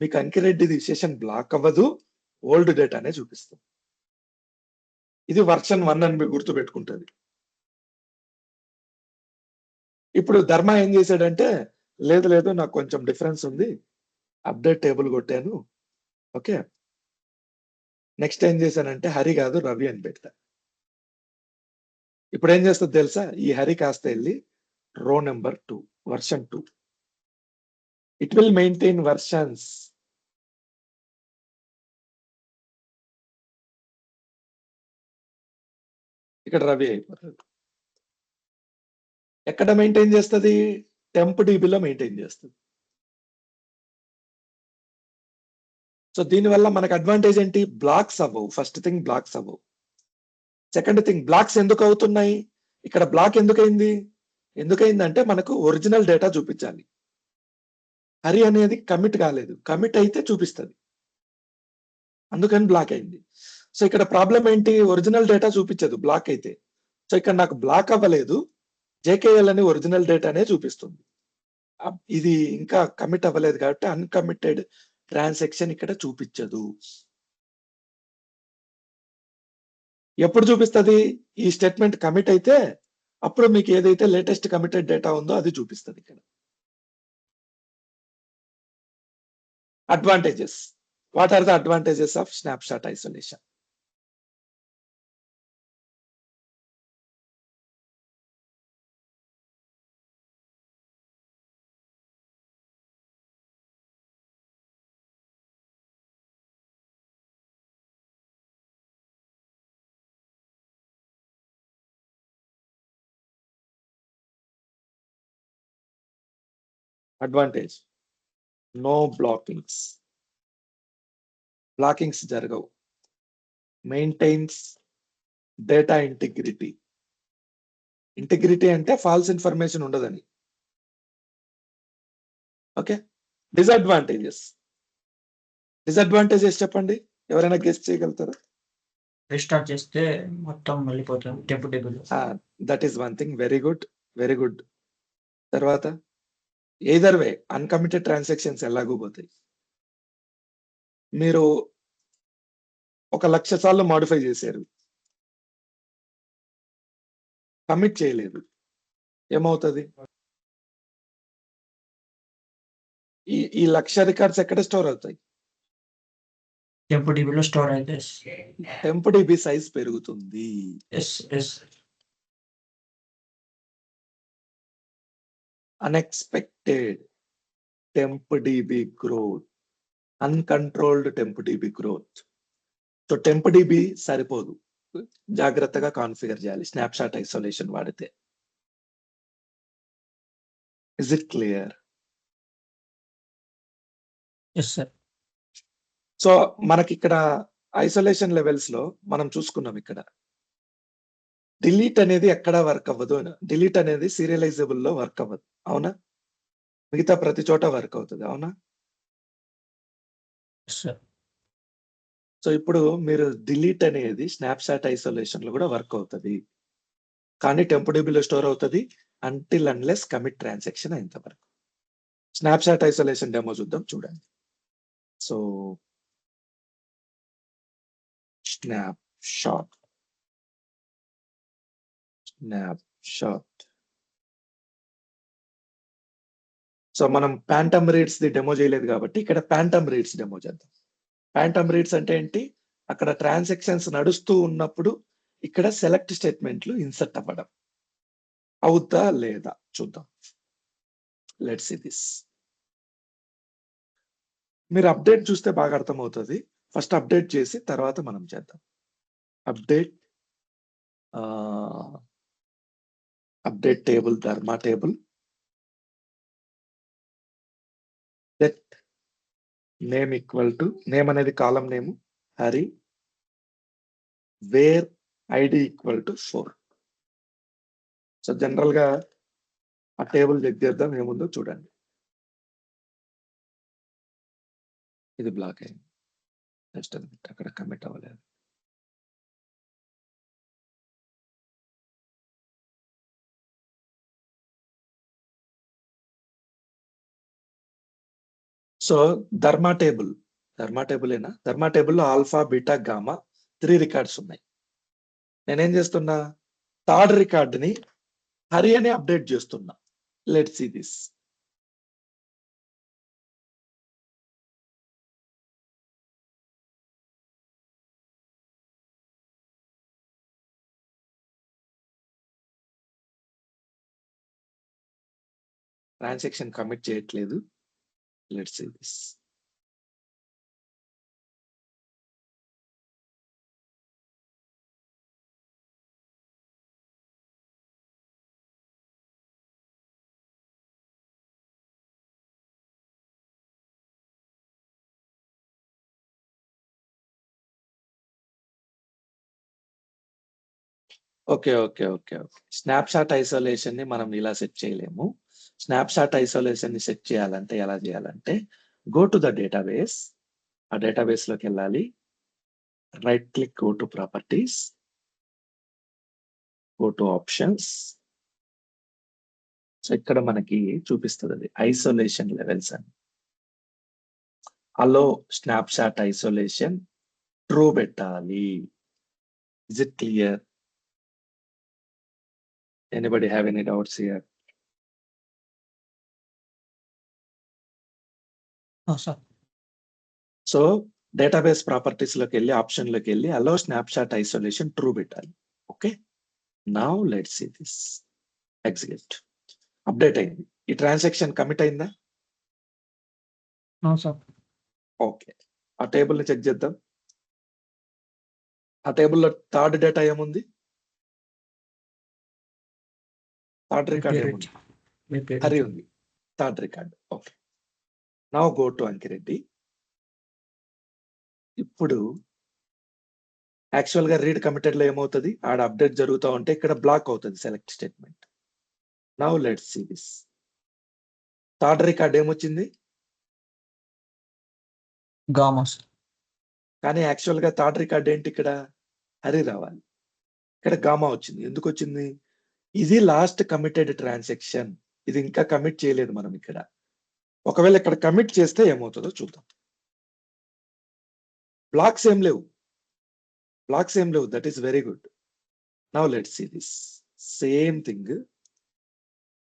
S1: మీకు అంకిరెడ్డిది సెషన్ బ్లాక్ అవ్వదు, ఓల్డ్ డేటానే చూపిస్తుంది. ఇది వర్షన్ 1 అని మీరు గుర్తు పెట్టుకుంటుంది. ఇప్పుడు ధర్మ ఏం చేశాడంటే, లేదు లేదు నాకు కొంచెం డిఫరెన్స్ ఉంది, అప్డేట్ టేబుల్ కొట్టాను. ఓకే, నెక్స్ట్ ఏం చేశానంటే హరి కాదు రవి అని పెడతా. ఇప్పుడు ఏం చేస్తుంది తెలుసా? ఈ హరి కాస్త వెళ్ళి రో number 2 version 2, it will maintain versions. ఇక్కడ రవి అయిపోతుంది. ఎక్కడ మెయింటైన్ చేస్తుంది? టెంప్ డిబిలో మెయింటైన్ చేస్తుంది. సో దీనివల్ల మనకు అడ్వాంటేజ్ ఏంటి? బ్లాక్స్ అవ్వవు. ఫస్ట్ థింగ్ బ్లాక్స్ అవ్వవు. సెకండ్ థింగ్, బ్లాక్స్ ఎందుకు అవుతున్నాయి? ఇక్కడ బ్లాక్ ఎందుకైంది? ఎందుకైందంటే మనకు ఒరిజినల్ డేటా చూపించాలి. హరి అనేది కమిట్ కాలేదు, కమిట్ అయితే చూపిస్తుంది, అందుకని బ్లాక్ అయింది. సో ఇక్కడ ప్రాబ్లం ఏంటి? ఒరిజినల్ డేటా చూపించదు బ్లాక్ అయితే. సో ఇక్కడ నాకు బ్లాక్ అవ్వలేదు, జేకేఎల్ అని ఒరిజినల్ డేటానే చూపిస్తుంది. ఇది ఇంకా కమిట్ అవ్వలేదు కాబట్టి అన్‌కమిటెడ్ ట్రాన్సాక్షన్ ఇక్కడ చూపించదు. ఎప్పుడు చూపిస్తది? ఈ స్టేట్మెంట్ కమిట్ అయితే అప్పుడు మీకు ఏదైతే లేటెస్ట్ కమిటెడ్ డేటా ఉందో అది చూపిస్తది ఇక్కడ. Advantages. What are the advantages of snapshot isolation? Advantage. No blockings. Blockings జరగవు. Maintains data integrity. ఇంటిగ్రిటీ అంటే ఫాల్స్ ఇన్ఫర్మేషన్ ఉండదని. ఓకే. డిసడ్వాంటేజెస్. డిసడ్వాంటేజెస్ చెప్పండి. ఎవరైనా గెస్ చేయగలుగుతారా?
S2: రీస్టార్ట్ చేస్తే మొత్తం వెళ్ళిపోతుంది temp table.
S1: That is one thing. Very good. Very good. తర్వాత ఎయిదర్ వే అన్‌కమిటెడ్ ట్రాన్సాక్షన్స్ ఎలాగూ పోతాయి. మీరు ఒక 1,00,000 సార్లు మోడిఫై చేశారు. కమిట్ చేయలేదు. ఏమవుతది? ఈ 1,00,000 రికార్డ్స్ ఎక్కడ స్టోర్ అవుతాయి?
S2: టెంపు టేబుల్‌లో స్టోర్ అయితే.
S1: టెంప్‌డిబి సైజ్ పెరుగుతుంది.
S2: Yes.
S1: Unexpected tempdb growth. Uncontrolled tempdb growth. So tempdb సరిపోదు. జాగ్రత్తగా కాన్ఫిగర్ చేయాలి స్నాప్‌షాట్ ఐసోలేషన్ వాడితే. Is it clear?
S2: Yes sir.
S1: So మనకిక్కడ ఐసోలేషన్ లెవెల్స్‌లో మనం చూసుకున్నాం ఇక్కడ. డిలీట్ అనేది ఎక్కడ వర్క్ అవ్వదు. డిలీట్ అనేది సీరియలైజబుల్‌లో వర్క్ అవ్వదు. అవునా? మిగతా ప్రతి చోట వర్క్ అవుతది. అవునా?
S2: Yes sir.
S1: సో ఇప్పుడు మీరు డిలీట్ అనేది స్నాప్‌షాట్ ఐసోలేషన్‌లో కూడా వర్క్ అవుతది. కానీ టెంప్‌డిబిలో స్టోర్ అవుతది అంటిల్ అన్‌లెస్ కమిట్ ట్రాన్సాక్షన్ అయ్యేంత వరకు. స్నాప్‌షాట్ ఐసోలేషన్ డెమో చూద్దాం చూడండి. So snapshot. సో మనం ఫాంటమ్ రీడ్స్‌ది డెమో చేయలేదు కాబట్టి ఇక్కడ ఫాంటమ్ రీడ్స్ డెమో చేద్దాం. ఫాంటమ్ రీడ్స్ అంటే ఏంటి? అక్కడ ట్రాన్సాక్షన్స్ నడుస్తూ ఉన్నప్పుడు ఇక్కడ సెలెక్ట్ స్టేట్మెంట్లు ఇన్సర్ట్ అవ్వడం. అవుద్దా లేదా చూద్దాం. Let's see this. మీరు అప్డేట్ చూస్తే బాగా అర్థమవుతది. ఫస్ట్ అప్డేట్ చేసి తర్వాత మనం చేద్దాం. Update update table Dharma table. Set name equal to name అనేది column name Hari. Where ID equal to 4. So general గా ఆ టేబుల్ చెక్ చేద్దాం ఏముందో చూడండి. ఇది బ్లాక్ అయింది. జస్ట్ అక్కడ కమిట్ అవ్వలేదు. సో ధర్మా టేబులేనా? ధర్మా టేబుల్‌లో ఆల్ఫా, బీటా, గామా 3 రికార్డ్స్ ఉన్నాయి. నేనేం చేస్తున్నా? థర్డ్ రికార్డ్‌ని హరి అని అప్డేట్ చేస్తున్నా. Let's see this. Transaction commit చేయట్లేదు. Let's see this. Okay. Snapshot ఐసోలేషన్‌ని మనం ఇలా సెట్ చేయలేము. స్నాప్‌షాట్ ఐసోలేషన్‌ని సెట్ చేయాలంటే ఎలా చేయాలంటే గో టు ద డేటాబేస్. ఆ డేటాబేస్‌లోకెళ్ళాలి. Right click, go to properties. Go to options. So ఇక్కడ మనకి చూపిస్తుంది అది ఐసోలేషన్ లెవెల్స్ అని. Allow snapshot isolation true పెట్టాలి. Is it clear? Anybody have any doubts here?
S2: Sir
S1: so database properties లోకి వెళ్ళి ఆప్షన్ లోకి వెళ్ళి allow snapshot isolation true పెట్టాలి. Okay, now let's see this. Execute. Update అయింది. ఈ transaction commit అయిందా?
S2: Sir
S1: okay, ఆ టేబుల్ ని చెక్ చేద్దాం. ఆ టేబుల్లో థర్డ్ డేటా ఏముంది? థర్డ్ రికార్డ్ ఏముంది?
S2: మీ పేరు
S1: హరి ఉంది. Third record. Okay, now go to Ankireddy. ఇప్పుడు యాక్చువల్ గా రీడ్ కమిటెడ్ లో ఏమవుతుంది? ఆడ అప్డేట్ జరుగుతూ ఉంటే ఇక్కడ బ్లాక్ అవుతుంది select statement. Now let's see this. Third record ఏమొచ్చింది?
S2: Gamma sir.
S1: కానీ యాక్చువల్ గా థర్డ్ రికార్డ్ ఏంటి? ఇక్కడ హరి రావాలి. ఇక్కడ గామా వచ్చింది. ఎందుకు వచ్చింది? ఇది లాస్ట్ కమిటెడ్ ట్రాన్సాక్షన్. ఇది ఇంకా కమిట్ చేయలేదు మనం ఇక్కడ. ఒకవేళ ఇక్కడ కమిట్ చేస్తే ఏమవుతుందో చూద్దాం. బ్లాక్స్ ఏం లేవు. That is very good. Now let's see this same thing.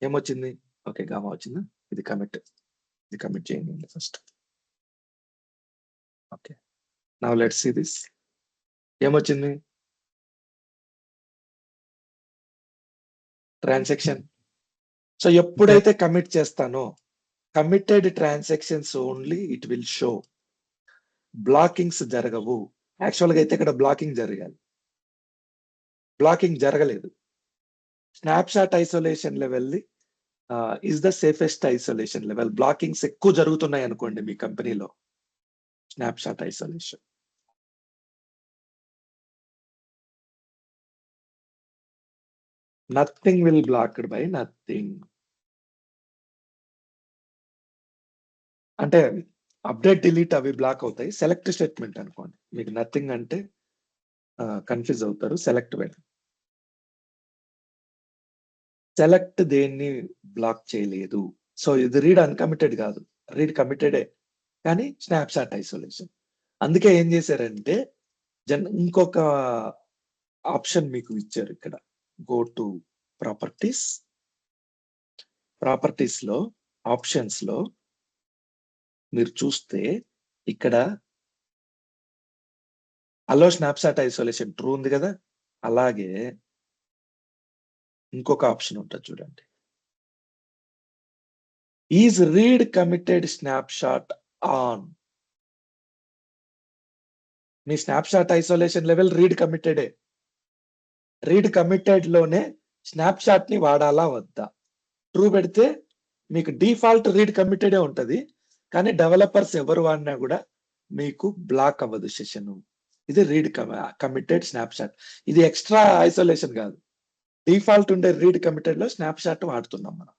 S1: ఏమొచ్చింది? ఓకే, గామా వచ్చిందా? ఇది కమిట్ చేయండి first. Okay, now let's see this. ఏమొచ్చింది? ట్రాన్సాక్షన్. సో ఎప్పుడైతే కమిట్ చేస్తానో committed transactions only it will show. Blockings జరగవు. యాక్చువల్ గా అయితే ఇక్కడ బ్లాకింగ్ జరగాలి. బ్లాకింగ్ జరగలేదు. Snapshot isolation level is the safest isolation level. Blockings ఎక్కువ జరుగుతున్నాయి అనుకోండి మీ కంపెనీలో, snapshot isolation. Nothing will blocked by nothing. అంటే అప్డేట్ డిలీట్ అవి బ్లాక్ అవుతాయి. సెలెక్ట్ స్టేట్మెంట్ అనుకోండి. మీకు నథింగ్ అంటే కన్ఫ్యూజ్ అవుతారు. సెలెక్ట్ పెట్టండి. సెలెక్ట్ దేన్ని బ్లాక్ చేయలేదు. సో ఇది రీడ్ అన్కమిటెడ్ కాదు, రీడ్ కమిటెడే, కానీ స్నాప్షాట్ ఐసోలేషన్. అందుకే ఏం చేశారంటే ఇంకొక ఆప్షన్ మీకు ఇచ్చారు ఇక్కడ. గో టు ప్రాపర్టీస్ లో ఆప్షన్స్ లో మీరు చూస్తే ఇక్కడ అలో స్నాప్షాట్ ఐసోలేషన్ ట్రూ ఉంది కదా, అలాగే ఇంకొక ఆప్షన్ ఉంటుంది చూడండి. Is read committed snapshot on. మీ స్నాప్షాట్ ఐసోలేషన్ లెవెల్ రీడ్ కమిటెడే. రీడ్ కమిటెడ్ లోనే స్నాప్షాట్ ని వాడాలా వద్దా? ట్రూ పెడితే మీకు డిఫాల్ట్ రీడ్ కమిటెడే ఉంటది, కానీ డెవలపర్స్ ఎవరు వాడినా కూడా మీకు బ్లాక్ అవ్వదు సెషన్. ఇది రీడ్ కమిటెడ్ స్నాప్షాట్. ఇది ఎక్స్ట్రా ఐసోలేషన్ కాదు. డిఫాల్ట్ ఉండే రీడ్ కమిటెడ్ లో స్నాప్షాట్ వాడుతున్నాం మనం.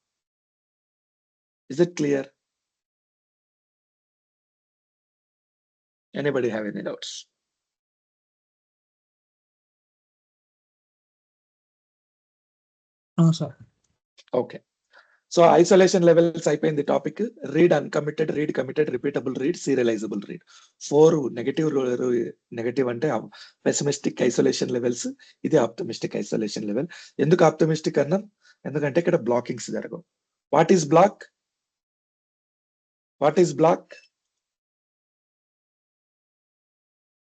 S1: Is it clear? Anybody have any doubts?
S2: Sir
S1: okay, so isolation levels అయిపోయింది topic. Read uncommitted, read committed, repeatable read, serializable read. 4 negative అంటే pessimistic isolation levels. ఇది optimistic isolation level. ఎందుకు optimistic అన్నాం? ఎందుకంటే ఇక్కడ బ్లాకింగ్స్ జరగవు. What is block?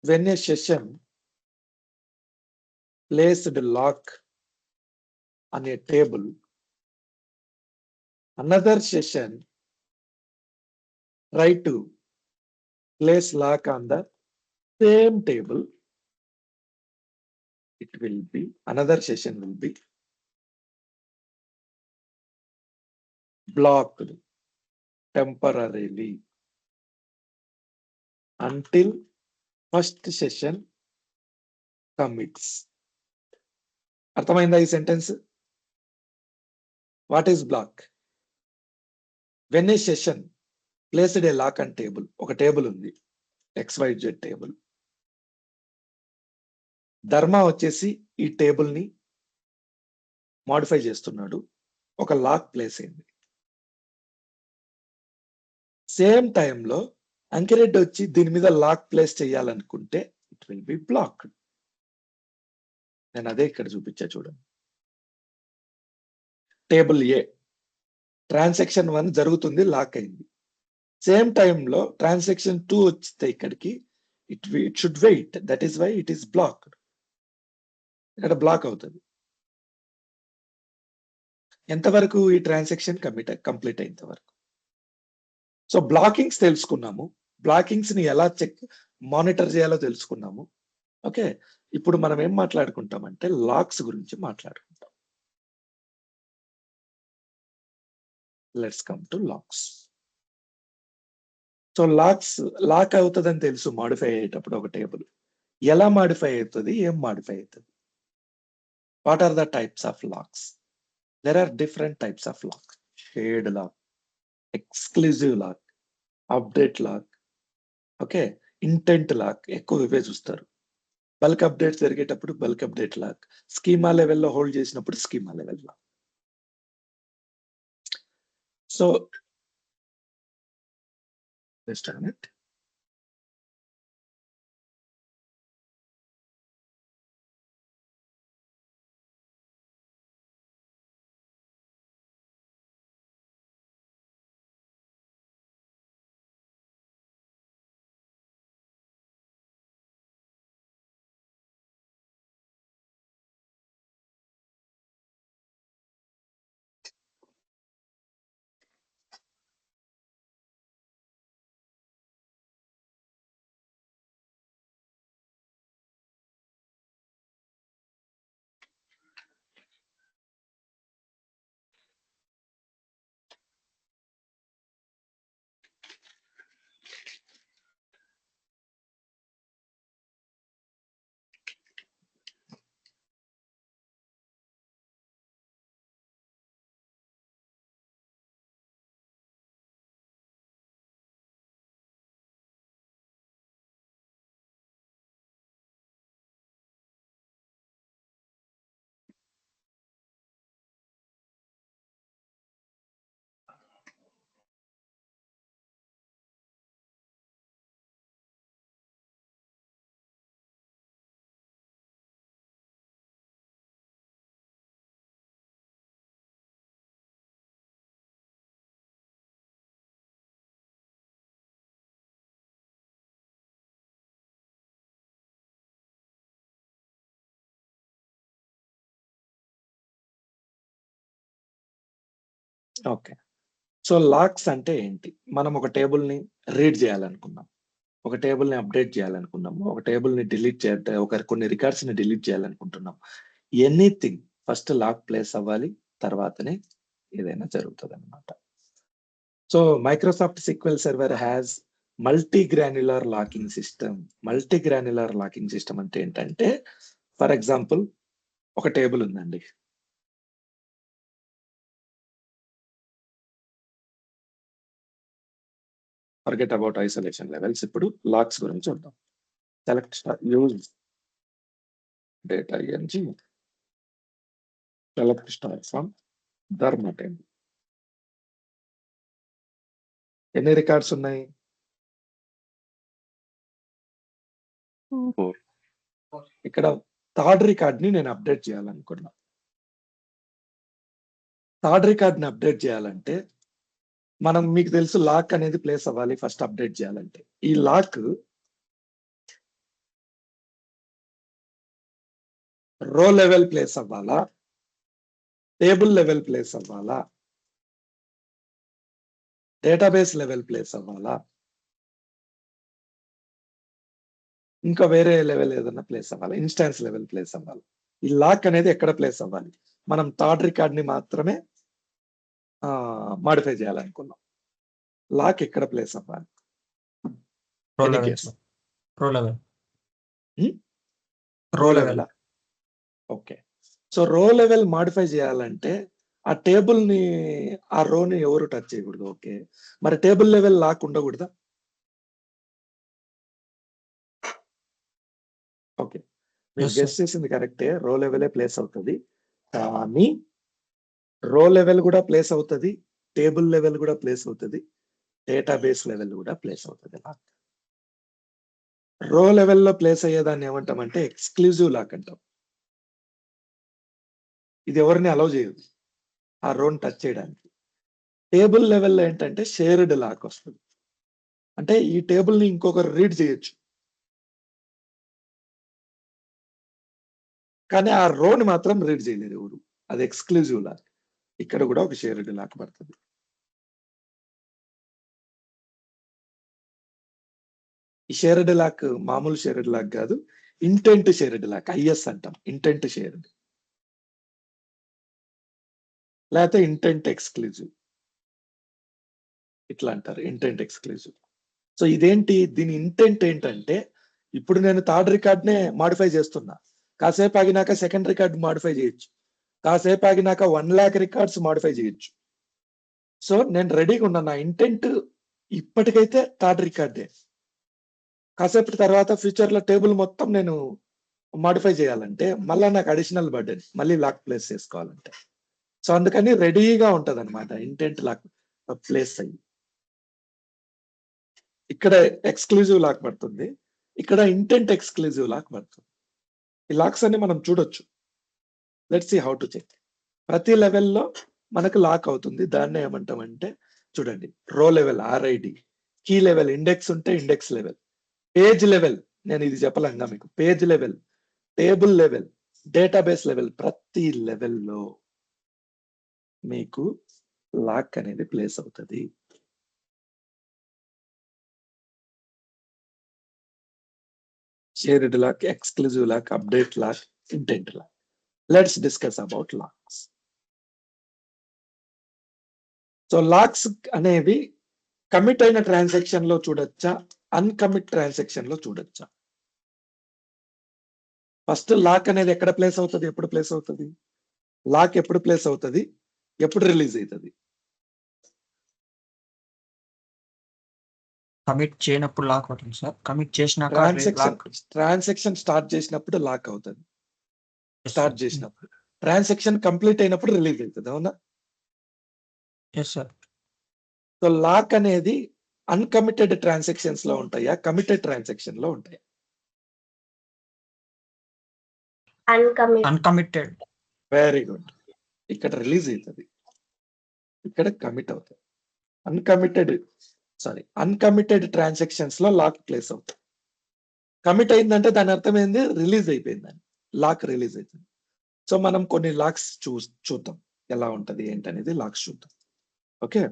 S1: When a session placed lock on a table, another session try to place lock on the same table, another session will be blocked temporarily until first session commits. అర్థమైందా ఈ sentence? What is block? When a session placed a lock and table. ఒక table ఉంది, XYZ table. Dharma వచ్చేసి ఈ table ని modify చేస్తున్నాడు. ఒక lock place అయింది. సేమ్ టైంలో అంకిరెడ్డి వచ్చి దీని మీద లాక్ ప్లేస్ చేయాలనుకుంటే ఇట్ విల్ బి బ్లాక్డ్. నేను అదే ఇక్కడ చూపించా చూడండి. టేబుల్ ఏ ట్రాన్సాక్షన్ 1 జరుగుతుంది, లాక్ అయింది. సేమ్ టైంలో ట్రాన్సాక్షన్ 2 వస్తే ఇక్కడికి it should wait, that is why it is blocked. ఇక్కడ బ్లాక్ అవుతుంది. ఎంతవరకు ఈ ట్రాన్సాక్షన్ కంప్లీట్ అయ్యేంత వరకు. సో బ్లాకింగ్స్ తెలుసుకున్నాము. బ్లాకింగ్స్ ని ఎలా మానిటర్ చేయాలో తెలుసుకున్నాము. ఓకే, ఇప్పుడు మనం ఏం మాట్లాడుకుంటామంటే లాక్స్ గురించి మాట్లాడుకుంటాం. Let's come to locks. So lock అవుతుందని తెలుసు మాడిఫై అయ్యేటప్పుడు ఒక టేబుల్. ఎలా మాడిఫై అవుతుంది, ఏం మాడిఫై అవుతుంది? What are the types of locks? There are different types of lock. Shared lock, exclusive lock, update lock, okay, intent lock, ఎక్కువ ఇవే చూస్తారు. బల్క్ అప్డేట్ జరిగేటప్పుడు బల్క్ అప్డేట్ లాక్, స్కీమా లెవెల్లో హోల్డ్ చేసినప్పుడు schema level lock. So just a minute. Okay, so locks అంటే ఏంటి? మనం ఒక టేబుల్ ని రీడ్ చేయాలనుకున్నాం, ఒక టేబుల్ ని అప్డేట్ చేయాలనుకున్నాము, ఒక టేబుల్ ని డిలీట్ కొన్ని రికార్డ్స్ ని డిలీట్ చేయాలనుకుంటున్నాం. ఎనీథింగ్ ఫస్ట్ లాక్ ప్లేస్ అవ్వాలి, తర్వాతనే ఏదైనా జరుగుతుంది అనమాట. So Microsoft sequel server has multi granular locking system. Multi granular locking system అంటే ఏంటంటే, ఫర్ ఎగ్జాంపుల్ ఒక టేబుల్ ఉందండి. Forget about isolation levels. ఇప్పుడు లాక్స్ గురించి చూద్దాం. Select use data ng select star from ధర్మ టేబుల్. ఎన్ని రికార్డ్స్ ఉన్నాయి? 4. ఇక్కడ థర్డ్ రికార్డ్ ని నేను అప్డేట్ చేయాలనుకున్నా. థర్డ్ రికార్డ్ ని అప్డేట్ చేయాలంటే మీకు తెలుసు లాక్ అనేది ప్లేస్ అవ్వాలి ఫస్ట్ అప్డేట్ చేయాలంటే. ఈ లాక్ రో లెవెల్ ప్లేస్ అవ్వాలా, టేబుల్ లెవెల్ ప్లేస్ అవ్వాలా, డేటాబేస్ లెవెల్ ప్లేస్ అవ్వాలా, ఇంకా వేరే లెవెల్ ఏదైనా ప్లేస్ అవ్వాలి, ఇన్స్టాన్స్ లెవెల్ ప్లేస్ అవ్వాలి. ఈ లాక్ అనేది ఎక్కడ ప్లేస్ అవ్వాలి? మనం థర్డ్ రికార్డ్ ని మాత్రమే మాడిఫై చేయాలనుకున్నాం. లాక్ ఎక్కడ ప్లేస్ అవ్వాలి? రో level. Okay, so row level modify చేయాలంటే ఆ టేబుల్ ని, ఆ రోని ఎవరు టచ్ చేయకూడదు. ఓకే, మరి టేబుల్ లెవెల్ లాక్ ఉండకూడదా? ఓకే, మీరు గెస్ చేసింది కరెక్టే, రో లెవెలే ప్లేస్ అవుతుంది. కానీ రో లెవెల్ కూడా ప్లేస్ అవుతుంది, టేబుల్ లెవెల్ కూడా ప్లేస్ అవుతుంది, డేటాబేస్ లెవెల్ కూడా ప్లేస్ అవుతుంది. లాక్ రో లెవెల్లో ప్లేస్ అయ్యేదాన్ని ఏమంటామంటే ఎక్స్క్లూజివ్ లాక్ అంటాం. ఇది ఎవరిని అలౌ చేయదు ఆ రోని టచ్ చేయడానికి. టేబుల్ లెవెల్లో ఏంటంటే షేర్డ్ లాక్ వస్తుంది, అంటే ఈ టేబుల్ ని ఇంకొకరు రీడ్ చేయొచ్చు, కానీ ఆ రోని మాత్రం రీడ్ చేయలేరు ఎవరు. అది ఎక్స్క్లూజివ్ లాక్. ఇక్కడ కూడా ఒక షేర్డ్ లాక్ పడుతుంది. ఈ షేర్డ్ లాక్ మామూలు షేర్డ్ లాక్ కాదు, ఇంటెంట్ షేర్డ్ లాక్, ఐఎస్ అంటాం. ఇంటెంట్ షేర్డ్ లేకపోతే ఇంటెంట్ ఎక్స్క్లూజివ్ ఇట్లా అంటారు. Intent exclusive. సో ఇదేంటి, దీని ఇంటెంట్ ఏంటంటే ఇప్పుడు నేను థర్డ్ రికార్డ్ నే మాడిఫై చేస్తున్నా, కాసేపు ఆగినాక సెకండ్ రికార్డ్ మాడిఫై చేయొచ్చు, కాసేపు ఆగినాక 1,00,000 రికార్డ్స్ మాడిఫై చేయొచ్చు. సో నేను రెడీగా ఉన్నా, నా ఇంటెంట్ ఇప్పటికైతే థర్డ్ రికార్డే, కాసేపటి తర్వాత ఫ్యూచర్ లో టేబుల్ మొత్తం నేను మాడిఫై చేయాలంటే మళ్ళీ నాకు అడిషనల్ బర్డెన్, మళ్ళీ లాక్ ప్లేస్ చేసుకోవాలంటే. సో అందుకని రెడీగా ఉంటది అనమాట ఇంటెంట్ లాక్ ప్లేస్ అయ్యి. ఇక్కడ ఎక్స్క్లూజివ్ లాక్ పడుతుంది, ఇక్కడ ఇంటెంట్ ఎక్స్క్లూజివ్ లాక్ పడుతుంది. ఈ లాక్స్ అన్ని మనం చూడొచ్చు. Let's see how to check. ప్రతి లెవెల్లో మనకు లాక్ అవుతుంది, దాన్ని ఏమంటామంటే చూడండి, row level RID, key level index ఉంటే ఇండెక్స్ లెవెల్, పేజ్ లెవెల్, నేను ఇది చెప్పలేంగా మీకు, page level, table level, database level, ప్రతి లెవెల్లో మీకు లాక్ అనేది ప్లేస్ అవుతుంది. Shared lock, exclusive lock, update lock, intent lock. Let's discuss about locks. So locks అనేవి కమిట్ అయిన ట్రాన్సాక్షన్ లో చూడొచ్చా, అన్కమిట్ ట్రాన్సాక్షన్ లో చూడొచ్చా? ఫస్ట్ లాక్ అనేది ఎక్కడ ప్లేస్ అవుతుంది, ఎప్పుడు ప్లేస్ అవుతుంది? లాక్ ఎప్పుడు ప్లేస్ అవుతుంది, ఎప్పుడు రిలీజ్ అవుతుంది?
S2: కమిట్ చేయనప్పుడు లాక్ అవుతుంది సార్. కమిట్ చేసినాక
S1: ట్రాన్సాక్షన్ స్టార్ట్ చేసినప్పుడు లాక్ అవుతుంది, స్టార్ట్ చేసినప్పుడు. ట్రాన్సాక్షన్ కంప్లీట్ అయినప్పుడు రిలీజ్ అవుతుంది, అవునా?
S2: Yes sir.
S1: సో లాక్ అనేది అన్కమిటెడ్ ట్రాన్సాక్షన్స్ లో ఉంటాయా, కమిటెడ్ ట్రాన్సాక్షన్ లో ఉంటాయా?
S2: అన్కమిటెడ్.
S1: Very good. ఇక్కడ రిలీజ్ అవుతుంది, ఇక్కడ కమిట్ అవుతుంది. అన్కమిటెడ్ ట్రాన్సాక్షన్స్ లో లాక్ ప్లేస్ అవుతుంది. కమిట్ అయిందంటే దాని అర్థం ఏంది, రిలీజ్ అయిపోయిందని, లాక్ రిలీజ్ అవుతుంది. సో మనం కొన్ని లాక్స్ చూద్దాం ఎలా ఉంటది ఏంటనేది, లాక్స్ చూద్దాం. ఓకే,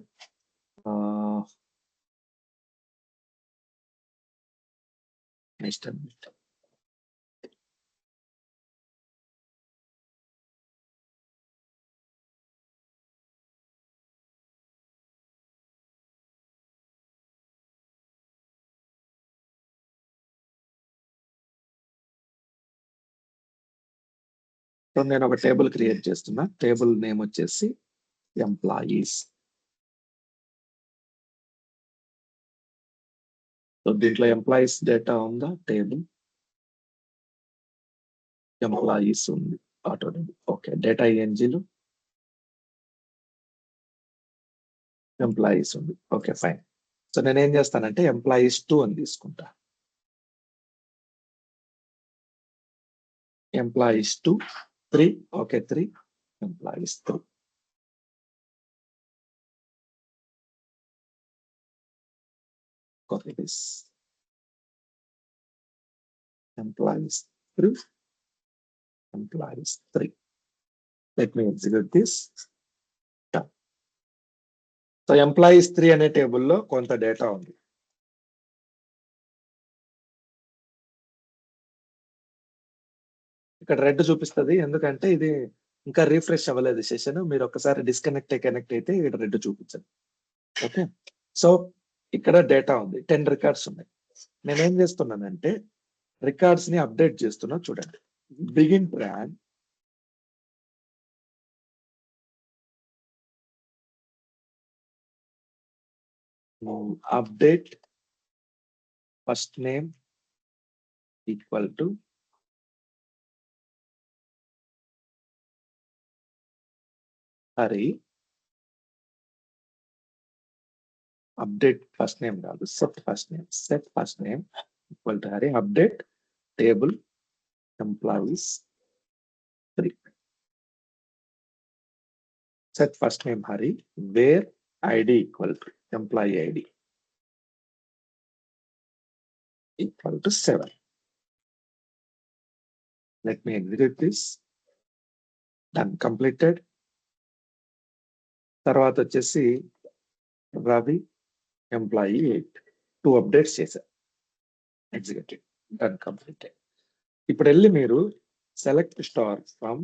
S1: నెక్స్ట్ సో నేను ఒక టేబుల్ క్రియేట్ చేస్తున్నా. టేబుల్ నేమ్ వచ్చేసి ఎంప్లాయీస్. సో దీంట్లో ఎంప్లాయీస్ డేటా ఉందా, టేబుల్ ఎంప్లాయీస్ ఉంది, ఆటో. ఓకే, డేటా ఎంజీలు ఎంప్లాయీస్ ఉంది. Okay fine. సో నేను ఏం చేస్తానంటే ఎంప్లాయీస్ 2 అని తీసుకుంటా. Employees 2 3. Okay 3 employees 3. Copy this. Employees 3. Employees 3. Let me execute this. So employees 3 అనే టేబుల్లో కొంత డేటా ఉంది. ఇక్కడ రెడ్ చూపిస్తుంది, ఎందుకంటే ఇది ఇంకా రీఫ్రెష్ అవ్వలేదు సెషన్. మీరు ఒక్కసారి కనెక్ట్ అయితే ఇక్కడ రెడ్ చూపించండి. ఓకే, సో ఇక్కడ డేటా ఉంది, 10 రికార్డ్స్ ఉన్నాయి. నేనేం చేస్తున్నానంటే రికార్డ్స్ ని అప్డేట్ చేస్తున్నా. చూడండి, begin Tron, update first name equal to . Hari update first name కాదు, set first name equal to Hari update table employees 3. Set first name Hari, where ID equal to employee ID equal to 7. Let me execute this. Done, completed. తర్వాత వచ్చేసి Ravi employee 8 2 updates చేశారు. Executive done, completed. ఇప్పుడు వెళ్ళి మీరు select star from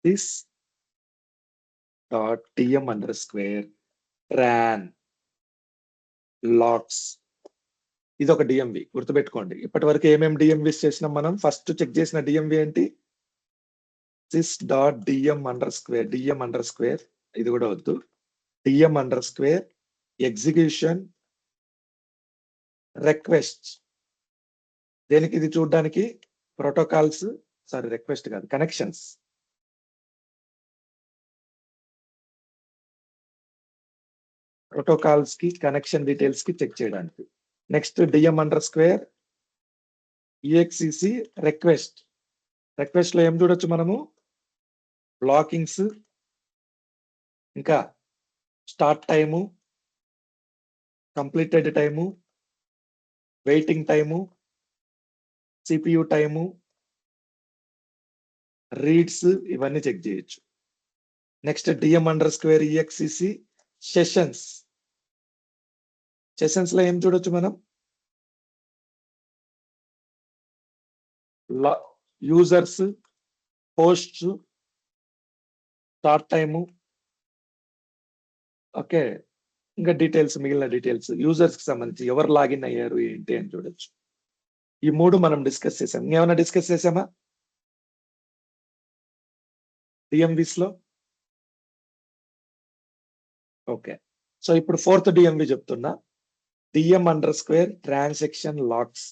S1: this dot tm_, tran logs. ఇది ఒక DMV, గుర్తుపెట్టుకోండి. ఇప్పటి వరకు ఏమేమి డిఎంవిస్ చేసినాం మనం? ఫస్ట్ చెక్ చేసిన డిఎంవి ఏంటి? sys.dm_, ఇది కూడా వద్దు, dm_, ఎగ్జిక్యూషన్ రిక్వెస్ట్. దేనికి ఇది చూడడానికి? ప్రోటోకాల్స్, సారీ రిక్వెస్ట్ కాదు, కనెక్షన్స్. ప్రోటోకాల్స్ కి కనెక్షన్ డీటెయిల్స్ కి చెక్ చేయడానికి. Next dm_, exec request. Request లో ఏం చూడొచ్చు మనము? బ్లాకింగ్స్, ఇంకా start time, completed time, waiting time, CPU time, reads, ఇవన్నీ చెక్ చేయొచ్చు. Next dm_, exec sessions. Sessions లో ఏం చూడొచ్చు మనం? Users, posts, start time, okay, ఇంకా డీటెయిల్స్, మిగిలిన డీటెయిల్స్ యూజర్స్ కి సంబంధించి ఎవరు లాగిన్ అయ్యారు ఏంటి అని చూడొచ్చు. ఈ 3 మనం డిస్కస్ చేసాం. ఇంకేమైనా డిస్కస్ చేసామా డిఎంవిస్ లో? ఓకే, సో ఇప్పుడు 4th డిఎంవి చెప్తున్నా. dm_, transaction logs.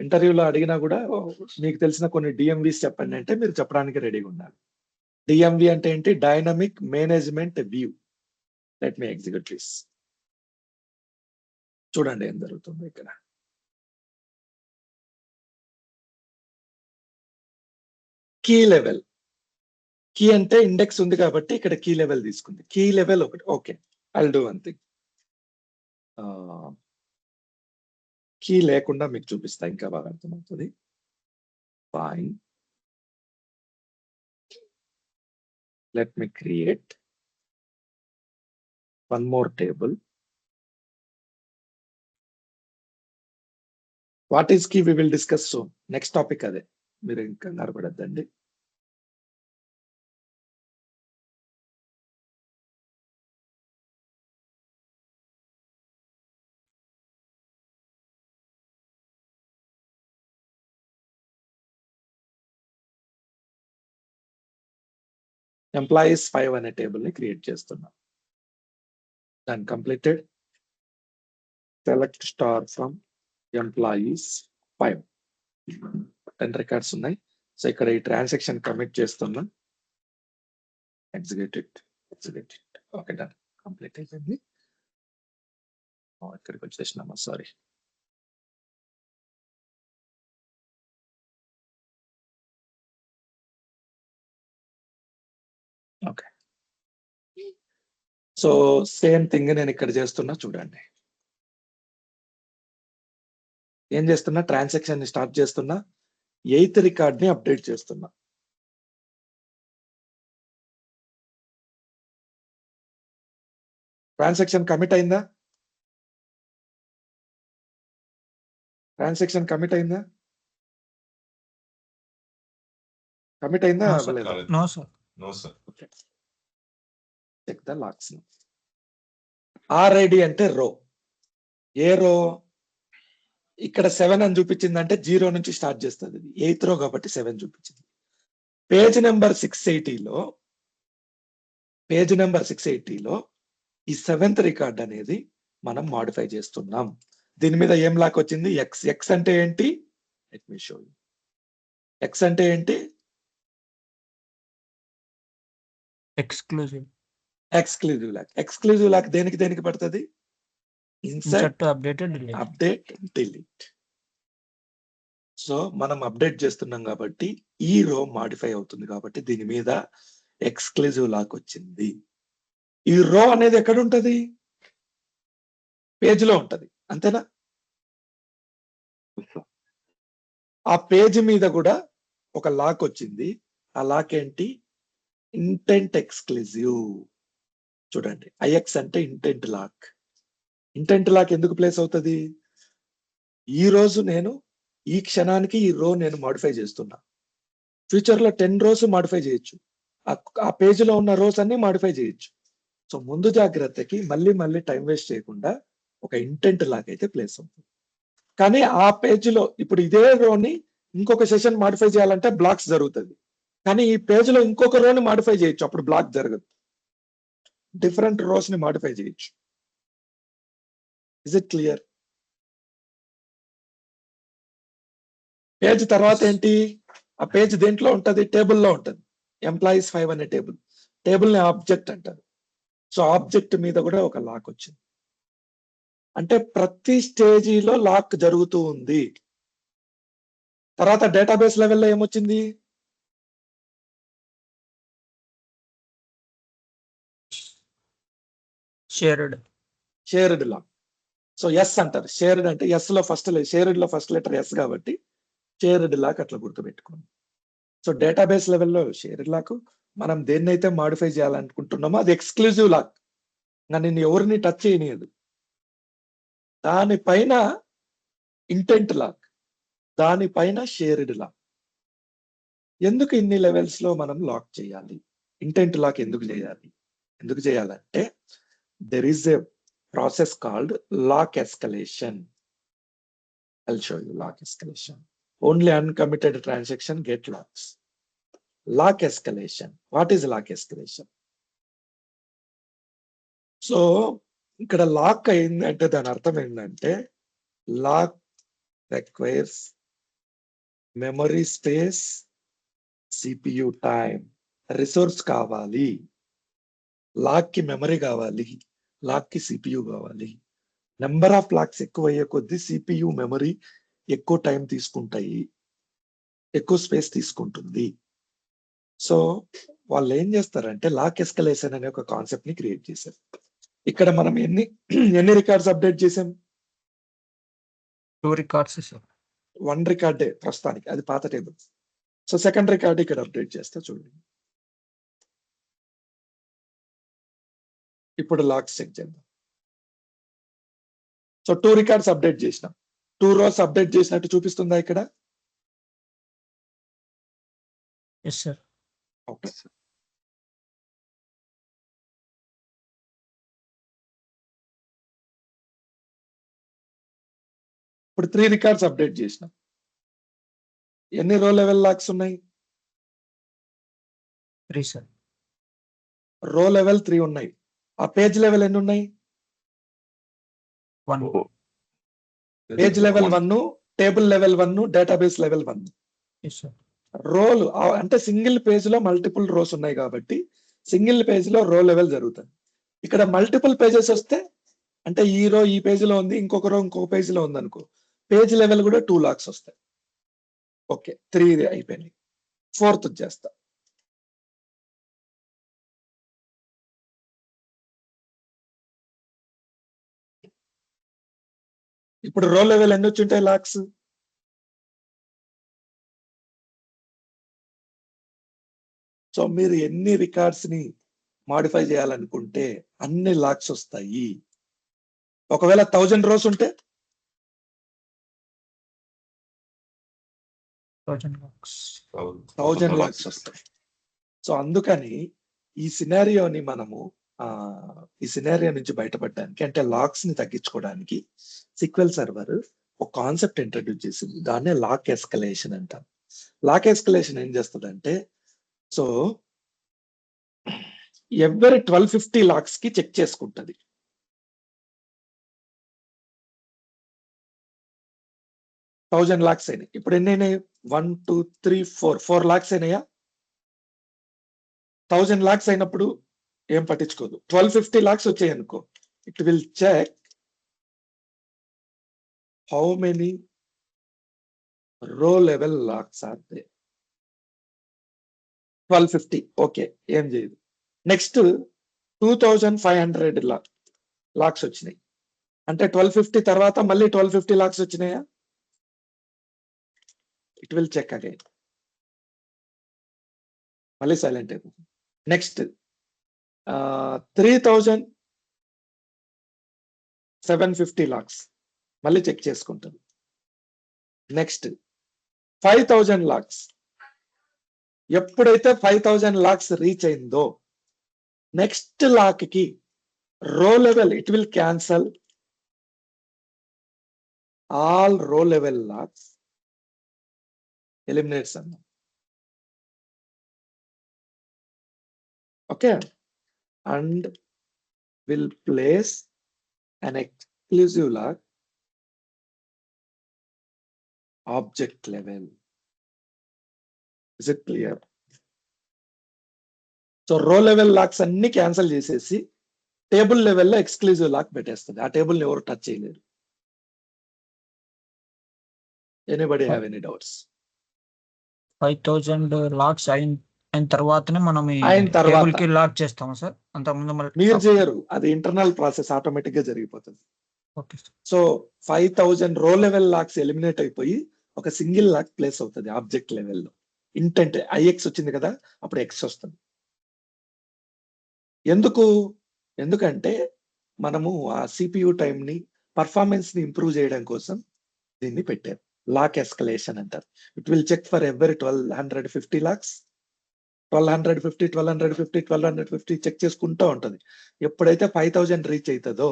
S1: ఇంటర్వ్యూలో అడిగినా కూడా మీకు తెలిసిన కొన్ని డిఎంవిస్ చెప్పండి అంటే మీరు చెప్పడానికి రెడీగా ఉండాలి. డిఎంవి అంటే ఏంటి? Dynamic management view. Let me execute this. చూడండి ఏం జరుగుతుంది ఇక్కడ. Key level. కీ అంటే ఇండెక్స్ ఉంది కాబట్టి ఇక్కడ కీ లెవెల్ తీసుకుంది. కీ లెవెల్ ఒకటి. Okay, I'll do one thing. Key లేకుండా మీకు చూపిస్తా, ఇంకా బాగా అర్థమవుతుంది. Fine, let me create one more table. What is key? We will discuss soon. Next topic అదే, మీరు ఇంకా నరపడద్దండి. ఎంప్లాయీస్ 5 అనే టేబుల్ ని క్రియేట్ చేస్తున్నాం. దాని completed. Select star from employees 5. 10 records ఉన్నాయి. సో ఇక్కడ ఈ ట్రాన్సాక్షన్ కమిట్ చేస్తున్నా. ఎగ్జిక్యూట్. ఓకే, డన్, కంప్లీట్ అయిపోయింది. ఇక్కడికి వచ్చేసినామా? Sorry. Okay, so same thing నేను ఇక్కడ చేస్తున్నా. చూడండి ఏం చేస్తున్నా? ట్రాన్సాక్షన్ ని స్టార్ట్ చేస్తున్నా. 8th రికార్డ్ ని అప్డేట్ చేస్తున్నా. ట్రాన్సాక్షన్ కమిట్ అయిందా? ట్రాన్సాక్షన్ కమిట్ అయిందా? కమిట్ అయిందా?
S2: No, sir.
S1: అవ్వలేదా?
S2: No, sir.
S4: No, sir.
S1: Okay, check the locks. RID అంటే రో. ఏ రో? ఇక్కడ 7 అని చూపించిందంటే 0 నుంచి స్టార్ట్ చేస్తుంది. 8th రో కాబట్టి 7 చూపించింది. పేజ్ నెంబర్ 680లో ఈ 7th రికార్డ్ అనేది మనం మాడిఫై చేస్తున్నాం. దీని మీద ఏం లాక్ వచ్చింది? ఎక్స్ అంటే ఏంటి? Let me show you. X అంటే ఏంటి?
S2: ఎక్స్క్లూజివ్.
S1: ఎక్స్క్లూజివ్ లాక్ దేనికి పడుతుంది? Insert,
S2: insert, updated, delete.
S1: Update, delete. So మనం అప్డేట్ చేస్తున్నాం కాబట్టి ఈ రో మాడిఫై అవుతుంది కాబట్టి దీని మీద ఎక్స్క్లూజివ్ లాక్ వచ్చింది. ఈ రో అనేది ఎక్కడ ఉంటది? పేజ్ లో ఉంటది, అంతేనా? ఆ పేజ్ మీద కూడా ఒక లాక్ వచ్చింది. ఆ లాక్ ఏంటి? Intent exclusive. చూడండి, ఐఎక్స్ అంటే ఇంటెంట్ లాక్. ఇంటెంట్ లాక్ ఎందుకు ప్లేస్ అవుతుంది? ఈ రోజు నేను ఈ క్షణానికి ఈ రో నేను మాడిఫై చేస్తున్నా. ఫ్యూచర్ లో 10 రోస్ మాడిఫై చేయొచ్చు. ఆ పేజ్ లో ఉన్న రోస్ అన్ని మాడిఫై చేయొచ్చు. సో ముందు జాగ్రత్తకి మళ్ళీ టైం వేస్ట్ చేయకుండా ఒక ఇంటెంట్ లాక్ అయితే ప్లేస్ అవుతుంది. కానీ ఆ పేజ్ లో ఇప్పుడు ఇదే రోని ఇంకొక సెషన్ మాడిఫై చేయాలంటే బ్లాక్స్ జరుగుతుంది. కానీ ఈ పేజ్ లో ఇంకొక రోని మాడిఫై చేయొచ్చు, అప్పుడు బ్లాక్ జరగదు. డిఫరెంట్ రోస్ ని మాడిఫై చేయొచ్చు. Is it clear? పేజ్ తర్వాత ఏంటి? ఆ పేజ్ దేంట్లో ఉంటది? టేబుల్లో ఉంటది. ఎంప్లాయీస్ 5 అనే టేబుల్ ని ఆబ్జెక్ట్ అంటారు. సో ఆబ్జెక్ట్ మీద కూడా ఒక లాక్ వచ్చింది. అంటే ప్రతి స్టేజీలో లాక్ జరుగుతూ ఉంది. తర్వాత డేటాబేస్ లెవెల్లో ఏమొచ్చింది? Shared lock. సో ఎస్ అంటారు. షేర్డ్ అంటే ఎస్ లో ఫస్ట్ షేర్డ్ లో ఫస్ట్ లెటర్ ఎస్ కాబట్టి షేర్డ్ లాక్ అట్లా గుర్తుపెట్టుకోండి. సో డేటాబేస్ లెవెల్లో షేర్డ్ లాక్, మనం దేన్నైతే మాడిఫై చేయాలనుకుంటున్నామో అది ఎక్స్క్లూజివ్ లాక్. నిన్ను ఎవరిని టచ్ చేయనియదు. దానిపైన ఇంటెంట్ లాక్, దానిపైన షేర్డ్ లాక్. ఎందుకు ఇన్ని లెవెల్స్ లో మనం లాక్ చేయాలి? ఇంటెంట్ లాక్ ఎందుకు చేయాలంటే there is a process called lock escalation. I'll show you lock escalation. Only uncommitted transaction get locks. Lock escalation. What is lock escalation? So ఇక్కడ lock అయిందంటే దాని అర్థం ఏంటంటే lock requires memory space, CPU time, resource కావాలి. Lock కి memory కావాలి, lock కి CPU కావాలి. నెంబర్ ఆఫ్ లాక్స్ ఎక్కువ అయ్యే కొద్దీ సిపియు మెమరీ ఎక్కువ టైం తీసుకుంటాయి, ఎక్కువ స్పేస్ తీసుకుంటుంది. సో వాళ్ళు ఏం చేస్తారంటే లాక్ ఎస్కలేషన్ అనే ఒక కాన్సెప్ట్ ని క్రియేట్ చేశారు. ఇక్కడ మనం ఎన్ని రికార్డ్స్ అప్డేట్ చేసాం?
S2: 2 రికార్డ్స్.
S1: 1 రికార్డే ప్రస్తుతానికి, అది పాత టేబుల్. సో సెకండ్ రికార్డ్ ఇక్కడ అప్డేట్ చేస్తా చూడండి. ఇప్పుడు లాక్స్ చెక్ చేద్దాం. సో 2 రికార్డ్స్ అప్డేట్ చేసినాం. 2 రోస్ అప్డేట్ చేసినట్టు చూపిస్తుందా ఇక్కడ?
S2: Yes sir.
S1: ఓకే. ఇప్పుడు 3 రికార్డ్స్ అప్డేట్ చేసినాం. ఎన్ని రో లెవెల్ లాక్స్ ఉన్నాయి?
S2: 3 సార్.
S1: రో లెవెల్ 3 ఉన్నాయి. ఆ పేజ్ లెవెల్ ఎన్ని ఉన్నాయి?
S2: 1.
S1: Page level 1, table level 1, database level 1.
S2: Yes sir.
S1: రోలు అంటే సింగిల్ పేజ్ లో మల్టిపుల్ రోస్ ఉన్నాయి కాబట్టి సింగిల్ పేజ్ లో రో లెవెల్ జరుగుతుంది. ఇక్కడ మల్టిపుల్ పేజెస్ వస్తే అంటే ఈ రో ఈ పేజ్ లో ఉంది, ఇంకొక రో ఇంకొక పేజ్ లో ఉంది అనుకో, పేజ్ లెవెల్ కూడా 2 లాక్స్ వస్తాయి. ఓకే, 3 అయిపోయినాయి. 4th చేస్తా. ఇప్పుడు రో లెవెల్ ఎన్ని వచ్చుంటాయి లాక్స్? సో మీరు ఎన్ని రికార్డ్స్ ని మాడిఫై చేయాలనుకుంటే అన్ని లాక్స్ వస్తాయి. ఒకవేళ 1000 రోస్ ఉంటే 1000 లాక్స్ వస్తాయి. సో అందుకని ఈ సినారియోని మనము ఈ సినారియో నుంచి బయటపడడానికి, అంటే లాక్స్ ని తగ్గించుకోవడానికి సిక్వెల్ సర్వర్ ఒక కాన్సెప్ట్ ఇంట్రడ్యూస్ చేసింది. దాన్నే లాక్ ఎస్కలేషన్ అంటాం. లాక్ ఎస్కలేషన్ ఏం చేస్తుందంటే, సో ఎవరి 1250 లాక్స్ కి చెక్ చేసుకుంటది. లాక్స్ అయినాయి. ఇప్పుడు ఎన్ని అయినాయి? 1 2 3 4 లాక్స్ అయినాయా? 1000 lakhs అయినప్పుడు ఏం పట్టించుకోదు. 1250 lakhs వచ్చాయి అనుకో, it will check how many row level locks are they. 1250 okay, ఏం చేయదు. నెక్స్ట్ 2500 లాక్స్ వచ్చినాయి అంటే 1250 తర్వాత మళ్ళీ 1250 లాక్స్ వచ్చినాయా, ఇట్ విల్ చెక్ అగైన్. మళ్ళీ సైలెంట్ అయిపోతుంది. నెక్స్ట్ 3750 లాక్స్ మళ్ళీ చెక్ చేసుకుంటుంది. నెక్స్ట్ 5000 లాక్స్, ఎప్పుడైతే 5000 లాక్స్ రీచ్ అయిందో నెక్స్ట్ లాక్ కి row level it will cancel all row level locks, eliminates అన్నాం. Okay, and will place an exclusive lock object level. Is it clear? So row level locks అన్ని cancel చేసేసి table లెవెల్లో exclusive lock పెట్టేస్తుంది. ఆ table ని ఎవరు touch చేయలేరు. Anybody have any doubts?
S2: 5000 lakhs అయిన తర్వాతనే మనం ఈ
S1: అయిన తర్వాత
S2: టేబుల్ కి లాక్ చేస్తాము సార్. అంతకుముందు
S1: మీరు చేయరు, అది ఇంటర్నల్ ప్రాసెస్ ఆటోమేటిక్ గా జరిగిపోతుంది.
S2: Okay sir.
S1: సో 5000 రో లెవెల్ లాక్స్ ఎలిమినేట్ అయిపోయి ఒక సింగిల్ లాక్ ప్లేస్ అవుతుంది ఆబ్జెక్ట్ లెవెల్లో. ఇంటెంట్ ఐఎక్స్ వచ్చింది కదా, అప్పుడు ఎక్స్ వస్తుంది. ఎందుకంటే మనము ఆ సిపియు టైం ని పర్ఫార్మెన్స్ ని ఇంప్రూవ్ చేయడం కోసం దీన్ని పెట్టారు. లాక్ ఎస్కలేషన్ అంటారు. It will check for every 1250 locks, 1250 1250 1250 check చేసుకుంటూ ఉంటది. ఎప్పుడైతే 5000 రీచ్ అవుతుందో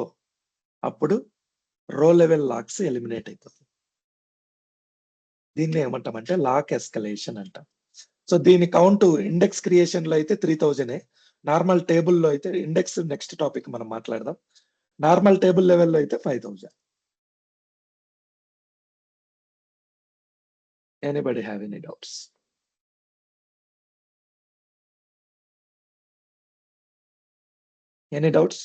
S1: అప్పుడు రో లెవెల్ లాక్స్ ఎలిమినేట్ అయిపోతుంది. దీన్ని ఏమంటామంటే లాక్ ఎస్కలేషన్ అంటాం. సో దీని కౌంట్ ఇండెక్స్ క్రియేషన్ లో అయితే 3000, నార్మల్ టేబుల్ లో అయితే, ఇండెక్స్ నెక్స్ట్ టాపిక్ మనం మాట్లాడదాం, నార్మల్ టేబుల్ లెవెల్లో అయితే 5000. Anybody have any doubts? Any doubts?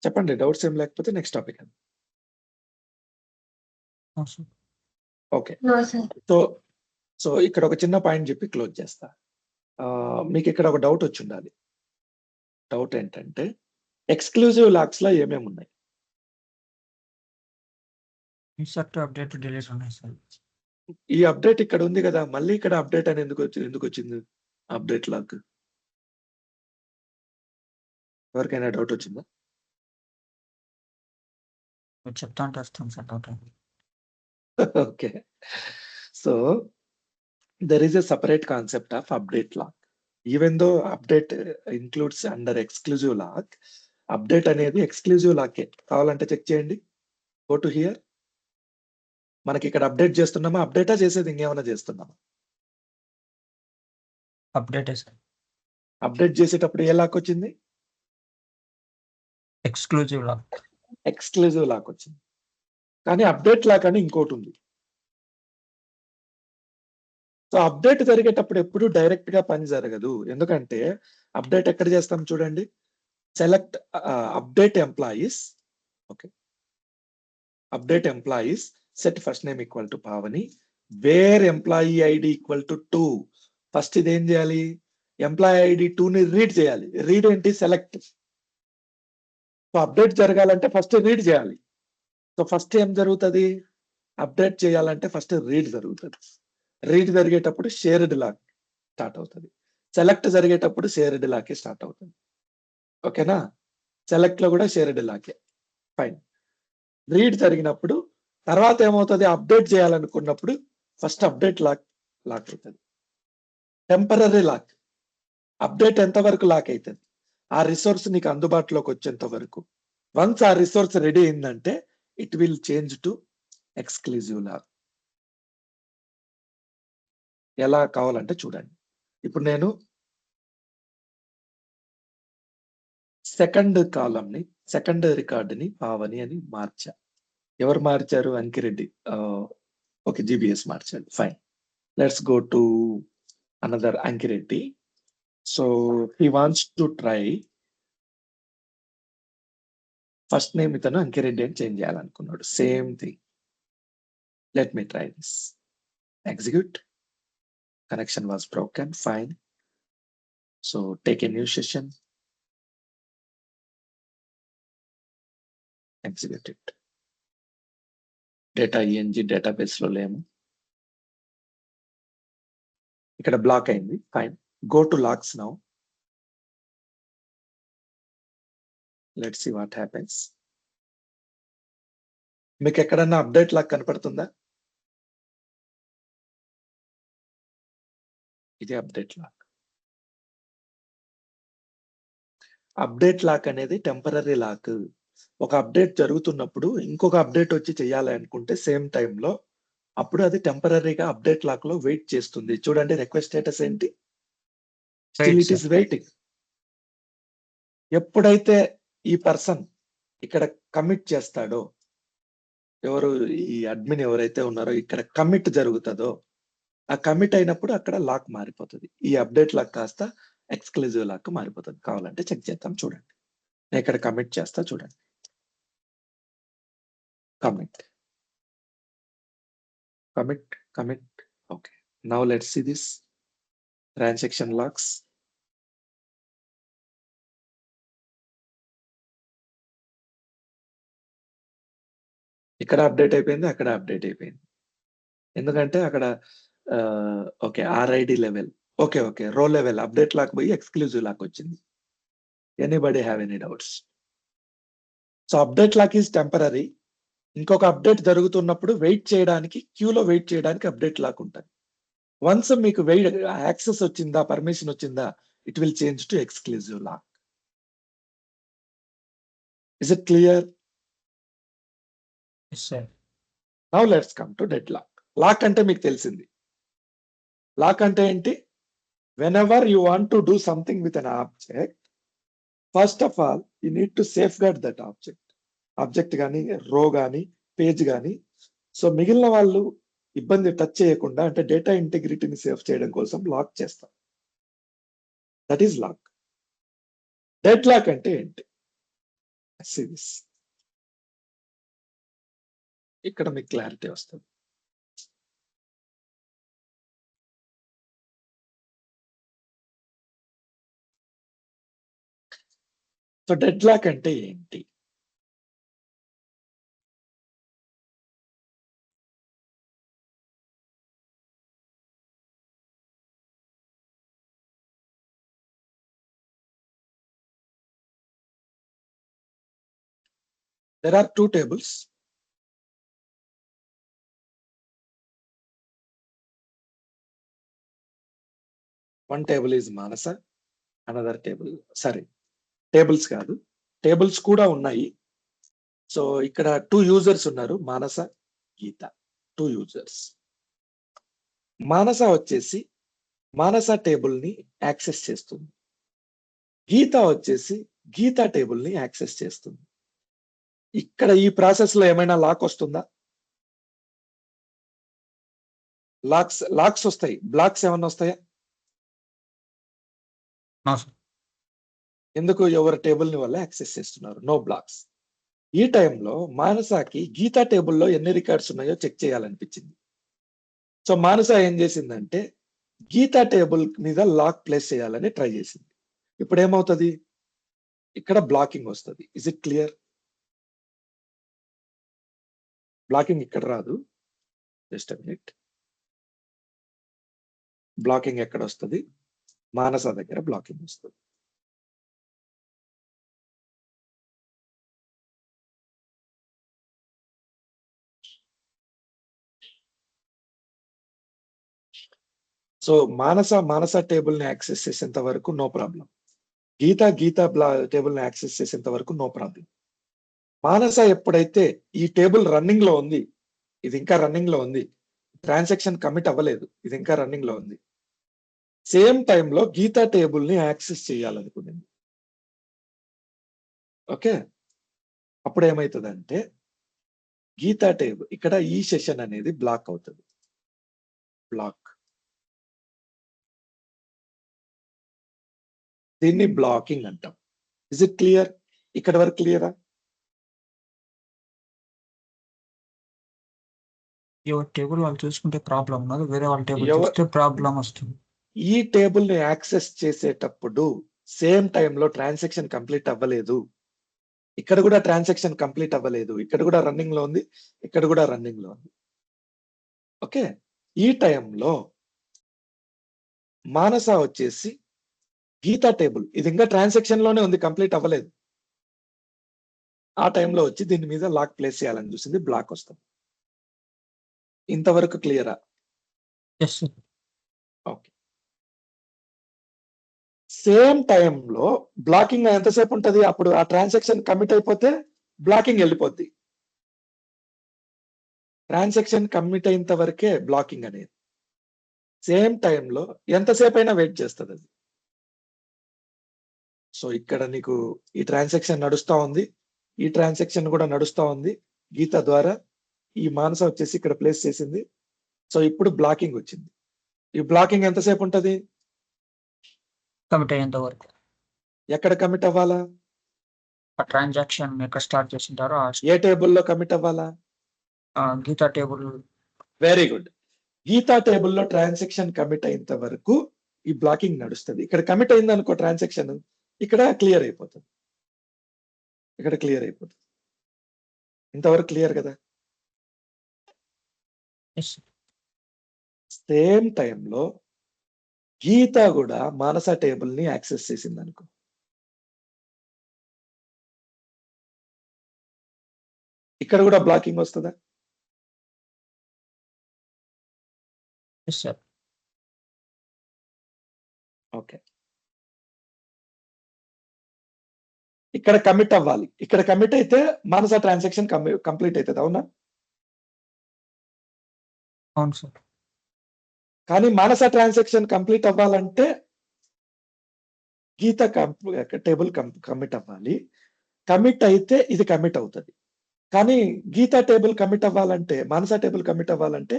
S1: చెప్పండి, డౌట్స్ ఏం లేకపోతే next topic. Okay,
S3: No, sir.
S1: So ఇక్కడ ఒక చిన్న పాయింట్ చెప్పి క్లోజ్ చేస్తా. మీకు ఇక్కడ ఒక డౌట్ వచ్చి ఉండాలి. డౌట్ ఏంటంటే ఎక్స్క్లూజివ్ లాక్స్ లో ఏమేమి ఉన్నాయి?
S2: ఇన్సర్ట్, అప్డేట్, డిలీట్ ఉన్నాయి సార్.
S1: ఈ అప్డేట్ ఇక్కడ ఉంది కదా, మళ్ళీ ఇక్కడ అప్డేట్ అని ఎందుకు వచ్చింది? అప్డేట్ లాక్ ఎవరికైనా డౌట్ వచ్చిందా?
S2: మీరు చెప్తా అంటే వస్తాం sir doubt.
S1: Okay, so there is a separate concept of update lock. Even though update includes under exclusive lock, update అనేది ఎక్స్క్లూజివ్ లాకే. కావాలంటే చెక్ చేయండి. Go to hear. మనకి ఇక్కడ అప్డేట్ చేస్తున్నామా, అప్డేటా చేసేది ఇంకేమైనా చేస్తున్నామా?
S2: Update sir.
S1: అప్డేట్ చేసేటప్పుడు ఏ లాక్ వచ్చింది?
S2: Exclusive lock.
S1: ఎక్స్క్లూజివ్ లాక్ వచ్చింది. కానీ అప్డేట్ లాక్ అని ఇంకోటి ఉంది. సో అప్డేట్ జరిగేటప్పుడు ఎప్పుడు డైరెక్ట్ గా పని జరగదు. ఎందుకంటే అప్డేట్ ఎక్కడ చేస్తాం చూడండి, select update employees. Okay, update employees, set first name equal to Pavani, wear employee ID equal to 2. First ఇది ఏం చేయాలి, ఎంప్లాయీ ఐడి 2 ని రీడ్ చేయాలి. రీడ్ ఏంటి, సెలెక్ట్. సో అప్డేట్ జరగాలంటే ఫస్ట్ రీడ్ చేయాలి. సో ఫస్ట్ ఏం జరుగుతుంది, అప్డేట్ చేయాలంటే ఫస్ట్ రీడ్ జరుగుతుంది. రీడ్ జరిగేటప్పుడు షేర్డ్ లాక్ స్టార్ట్ అవుతుంది. సెలెక్ట్ జరిగేటప్పుడు షేర్డ్ లాకే స్టార్ట్ అవుతుంది. ఓకేనా, సెలెక్ట్ లో కూడా షేర్డ్ లాకే. ఫైన్. రీడ్ జరిగినప్పుడు తర్వాత ఏమవుతుంది, అప్డేట్ చేయాలనుకున్నప్పుడు ఫస్ట్ అప్డేట్ లాక్ అవుతుంది. టెంపరరీ లాక్, అప్డేట్ ఎంతవరకు లాక్ అవుతుంది, ఆ రిసోర్స్ నీకు అందుబాటులోకి వచ్చేంత వరకు. వన్స్ ఆ రిసోర్స్ రెడీ అయిందంటే it will change to exclusive lock. ఎలా కావాలంటే చూడండి. ఇప్పుడు నేను సెకండ్ కాలం ని, సెకండ్ రికార్డ్ ని పావని అని మార్చా. ఎవరు మార్చారు? అంకిరెడ్డి. ఓకే. జీబీఎస్ మార్చాడు. Fine. Let's go to another Ankireddy. So he wants to try first name ఇతను అంకిరెడ్డి అని చేంజ్ చేయాలనుకున్నాడు. Same thing. Let me try this. Execute. Connection was broken. Fine. So take a new session. Execute it. Data ENG database లో లేము. ఇక్కడ block అయింది. Fine. Go to locks now. Let's see what happens. మీకు ఎక్కడన్నా update lock కనపడుతుందా? ఇది update lock. Update lock అనేది temporary lock. ఒక అప్డేట్ జరుగుతున్నప్పుడు ఇంకొక అప్డేట్ వచ్చి చేయాలి అనుకుంటే సేమ్ టైంలో అప్పుడు అది టెంపరరీగా అప్డేట్ లాక్ లో వెయిట్ చేస్తుంది. చూడండి రిక్వెస్ట్ స్టేటస్ ఏంటి? Still it is waiting. ఎప్పుడైతే ఈ పర్సన్ ఇక్కడ కమిట్ చేస్తాడో, ఎవరు ఈ అడ్మిన్ ఎవరైతే ఉన్నారో ఇక్కడ కమిట్ జరుగుతుందో, ఆ కమిట్ అయినప్పుడు అక్కడ లాక్ మారిపోతుంది. ఈ అప్డేట్ లాక్ కాస్త ఎక్స్క్లూజివ్ లాక్ మారిపోతుంది. కావాలంటే చెక్ చేద్దాం. చూడండి, నేను ఇక్కడ కమిట్ చేస్తా. చూడండి, commit. Okay. Now let's see this transaction locks. ఇక్కడ అప్డేట్ అయిపోయింది, అక్కడ అప్డేట్ అయిపోయింది. ఎందుకంటే అక్కడ okay RID level, okay row level update lock పోయి ఎక్స్క్లూజివ్ లాక్ వచ్చింది. Anybody have any doubts? So update lock is temporary. ఇంకొక అప్డేట్ జరుగుతున్నప్పుడు వెయిట్ చేయడానికి, క్యూలో వెయిట్ చేయడానికి అప్డేట్ లాక్ ఉంటుంది. వన్స్ మీకు యాక్సెస్ వచ్చిందా, పర్మిషన్ వచ్చిందా, it will change to exclusive lock. Is it clear?
S2: Yes, sir.
S1: Now let's come to deadlock. Lock అంటే మీకు తెలిసింది. లాక్ అంటే ఏంటి? whenever you want to do something with an object, first of all you need to safeguard that object కానీ, రో కానీ, page కానీ. So మిగిలిన వాళ్ళు ఇబ్బంది టచ్ చేయకుండా, అంటే డేటా ఇంటిగ్రిటీని సేవ్ చేయడం కోసం లాక్ చేస్తాం. That is lock. Deadlock అంటే ఏంటి? సిరీస్. ఇక్కడ మీకు క్లారిటీ వస్తుంది. సో డెడ్ లాక్ అంటే ఏంటి? There are two tables. One table is Manasa, another table, sorry, tables కాదు, టేబుల్స్ కూడా ఉన్నాయి. సో ఇక్కడ 2 users ఉన్నారు, మానస, గీత. 2 users. మానస వచ్చేసి మానస టేబుల్ ని యాక్సెస్ చేస్తుంది. గీత వచ్చేసి గీత టేబుల్ ని యాక్సెస్ చేస్తుంది. ఇక్కడ ఈ ప్రాసెస్ లో ఏమైనా లాక్ వస్తుందా? లాక్స్ వస్తాయి. బ్లాక్స్ ఏమన్నా వస్తాయా?
S2: No, sir.
S1: ఎందుకు? ఎవరి టేబుల్ ని వల్ల యాక్సెస్ చేస్తున్నారు. No blocks. ఈ టైంలో మానసకి గీతా టేబుల్లో ఎన్ని రికార్డ్స్ ఉన్నాయో చెక్ చేయాలనిపించింది. సో మానస ఏం చేసిందంటే గీతా టేబుల్ మీద లాక్ ప్లేస్ చేయాలని ట్రై చేసింది. ఇప్పుడు ఏమవుతుంది? ఇక్కడ బ్లాకింగ్ వస్తుంది. Is it clear? బ్లాకింగ్ ఇక్కడ రాదు. Just a minute. బ్లాకింగ్ ఎక్కడ వస్తుంది? మానస దగ్గర బ్లాకింగ్ వస్తుంది. సో మానస టేబుల్ ని యాక్సెస్ చేసేంత వరకు నో ప్రాబ్లం. గీత టేబుల్ ని యాక్సెస్ చేసేంత వరకు నో ప్రాబ్లం. మానస ఎప్పుడైతే ఈ టేబుల్ రన్నింగ్ లో ఉంది, ఇది ఇంకా రన్నింగ్ లో ఉంది, ట్రాన్సాక్షన్ కమిట్ అవ్వలేదు, ఇది ఇంకా రన్నింగ్ లో ఉంది, సేమ్ టైంలో గీతా టేబుల్ ని యాక్సెస్ చేయాలనుకునేది. ఓకే, అప్పుడు ఏమవుతుందంటే గీతా టేబుల్ ఇక్కడ ఈ సెషన్ అనేది బ్లాక్ అవుతుంది. బ్లాక్. దీన్ని బ్లాకింగ్ అంటాం. Is it clear? ఇక్కడ వరకు క్లియరా?
S2: ఎవరి టేబుల్ వాళ్ళు చూసుకుంటే ప్రాబ్లం ఉండదు, వేరే వాళ్ళ టేబుల్
S1: ఎవ-
S2: చూస్తే ప్రాబ్లం వస్తుంది.
S1: ఈ టేబుల్ ని యాక్సెస్ చేసేటప్పుడు సేమ్ టైంలో ట్రాన్సాక్షన్ కంప్లీట్ అవ్వలేదు. ఇక్కడ కూడా ట్రాన్సాక్షన్ కంప్లీట్ అవ్వలేదు. ఇక్కడ కూడా రన్నింగ్ లో ఉంది, ఇక్కడ కూడా రన్నింగ్ లో ఉంది. ఓకే, ఈ టైంలో మానస వచ్చేసి గీతా టేబుల్ ఇది ఇంకా ట్రాన్సాక్షన్ లోనే ఉంది, కంప్లీట్ అవ్వలేదు. ఆ టైంలో వచ్చి దీని మీద లాక్ ప్లేస్ చేయాలని చూసింది, బ్లాక్ వస్తుంది. ఇంతవరకు క్లియరా?
S2: Yes sir.
S1: ఓకే. సేమ్ టైంలో బ్లాకింగ్ ఎంతసేపు ఉంటది? అప్పుడు ఆ ట్రాన్సాక్షన్ కమిట్ అయిపోతే బ్లాకింగ్ వెళ్ళిపోద్ది. ట్రాన్సాక్షన్ కమిట్ అయినంత వరకే బ్లాకింగ్ అనేది. సేమ్ టైంలో ఎంతసేపు అయినా వెయిట్ చేస్తుంది అది. సో ఇక్కడ నీకు ఈ ట్రాన్సాక్షన్ నడుస్తా ఉంది, ఈ ట్రాన్సాక్షన్ కూడా నడుస్తా ఉంది. గీత ద్వారా ఈ మానస వచ్చేసి ఇక్కడ ప్లేస్ చేసింది. సో ఇప్పుడు బ్లాకింగ్ వచ్చింది. ఈ బ్లాకింగ్ ఎంతసేపు ఉంటది?
S2: కమిట్ అయ్యేంత వరకు.
S1: ఎక్కడ కమిట్ అవ్వాలా?
S2: ఆ ట్రాన్సాక్షన్ ఎక్కడ స్టార్ట్ చేసింటారో
S1: ఏ టేబుల్లో కమిట్ అవ్వాలా?
S2: Geeta table.
S1: Very good. Geeta టేబుల్లో ట్రాన్సాక్షన్ కమిట్ అయినంత వరకు ఈ బ్లాకింగ్ నడుస్తుంది. ఇక్కడ కమిట్ అయింది అనుకో ట్రాన్సాక్షన్, ఇక్కడ క్లియర్ అయిపోతుంది. ఇక్కడ క్లియర్ అయిపోతుంది. ఇంతవరకు క్లియర్ కదా?
S2: ఎస్.
S1: సేమ్ టైంలో గీత కూడా మానస టేబుల్ ని యాక్సెస్ చేసింది అనుకో, ఇక్కడ కూడా బ్లాకింగ్ వస్తుందా?
S2: Yes sir.
S1: ఓకే. ఇక్కడ కమిట్ అవ్వాలి. ఇక్కడ కమిట్ అయితే మానస ట్రాన్సాక్షన్ కంప్లీట్ అవుతుంది, అవునా?
S2: అవును సార్.
S1: కానీ మానస ట్రాన్సాక్షన్ కంప్లీట్ అవ్వాలంటే గీత టేబుల్ కమిట్ అవ్వాలి. కమిట్ అయితే ఇది కమిట్ అవుతుంది. కానీ గీత టేబుల్ కమిట్ అవ్వాలంటే, మానస టేబుల్ కమిట్ అవ్వాలంటే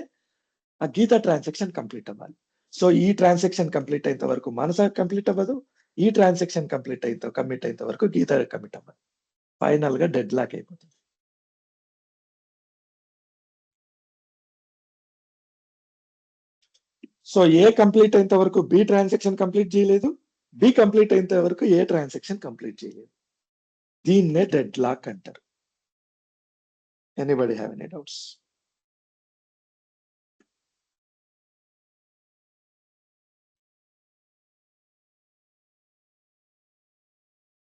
S1: ఆ గీత ట్రాన్సాక్షన్ కంప్లీట్ అవ్వాలి. సో ఈ ట్రాన్సాక్షన్ కంప్లీట్ అయినంత వరకు మానస కంప్లీట్ అవ్వదు, ఈ ట్రాన్సాక్షన్ కమిట్ అయినంత వరకు గీత కమిట్ అవ్వదు. ఫైనల్ గా డెడ్ లాక్ అయిపోతుంది. సో ఏ కంప్లీట్ అయినంత వరకు బి ట్రాన్సాక్షన్ కంప్లీట్ చేయలేదు, బి కంప్లీట్ అయినంత వరకు ఏ ట్రాన్సాక్షన్ కంప్లీట్ చేయలేదు. దీన్నే డెడ్ లాక్ అంటారు. Anybody have any doubts?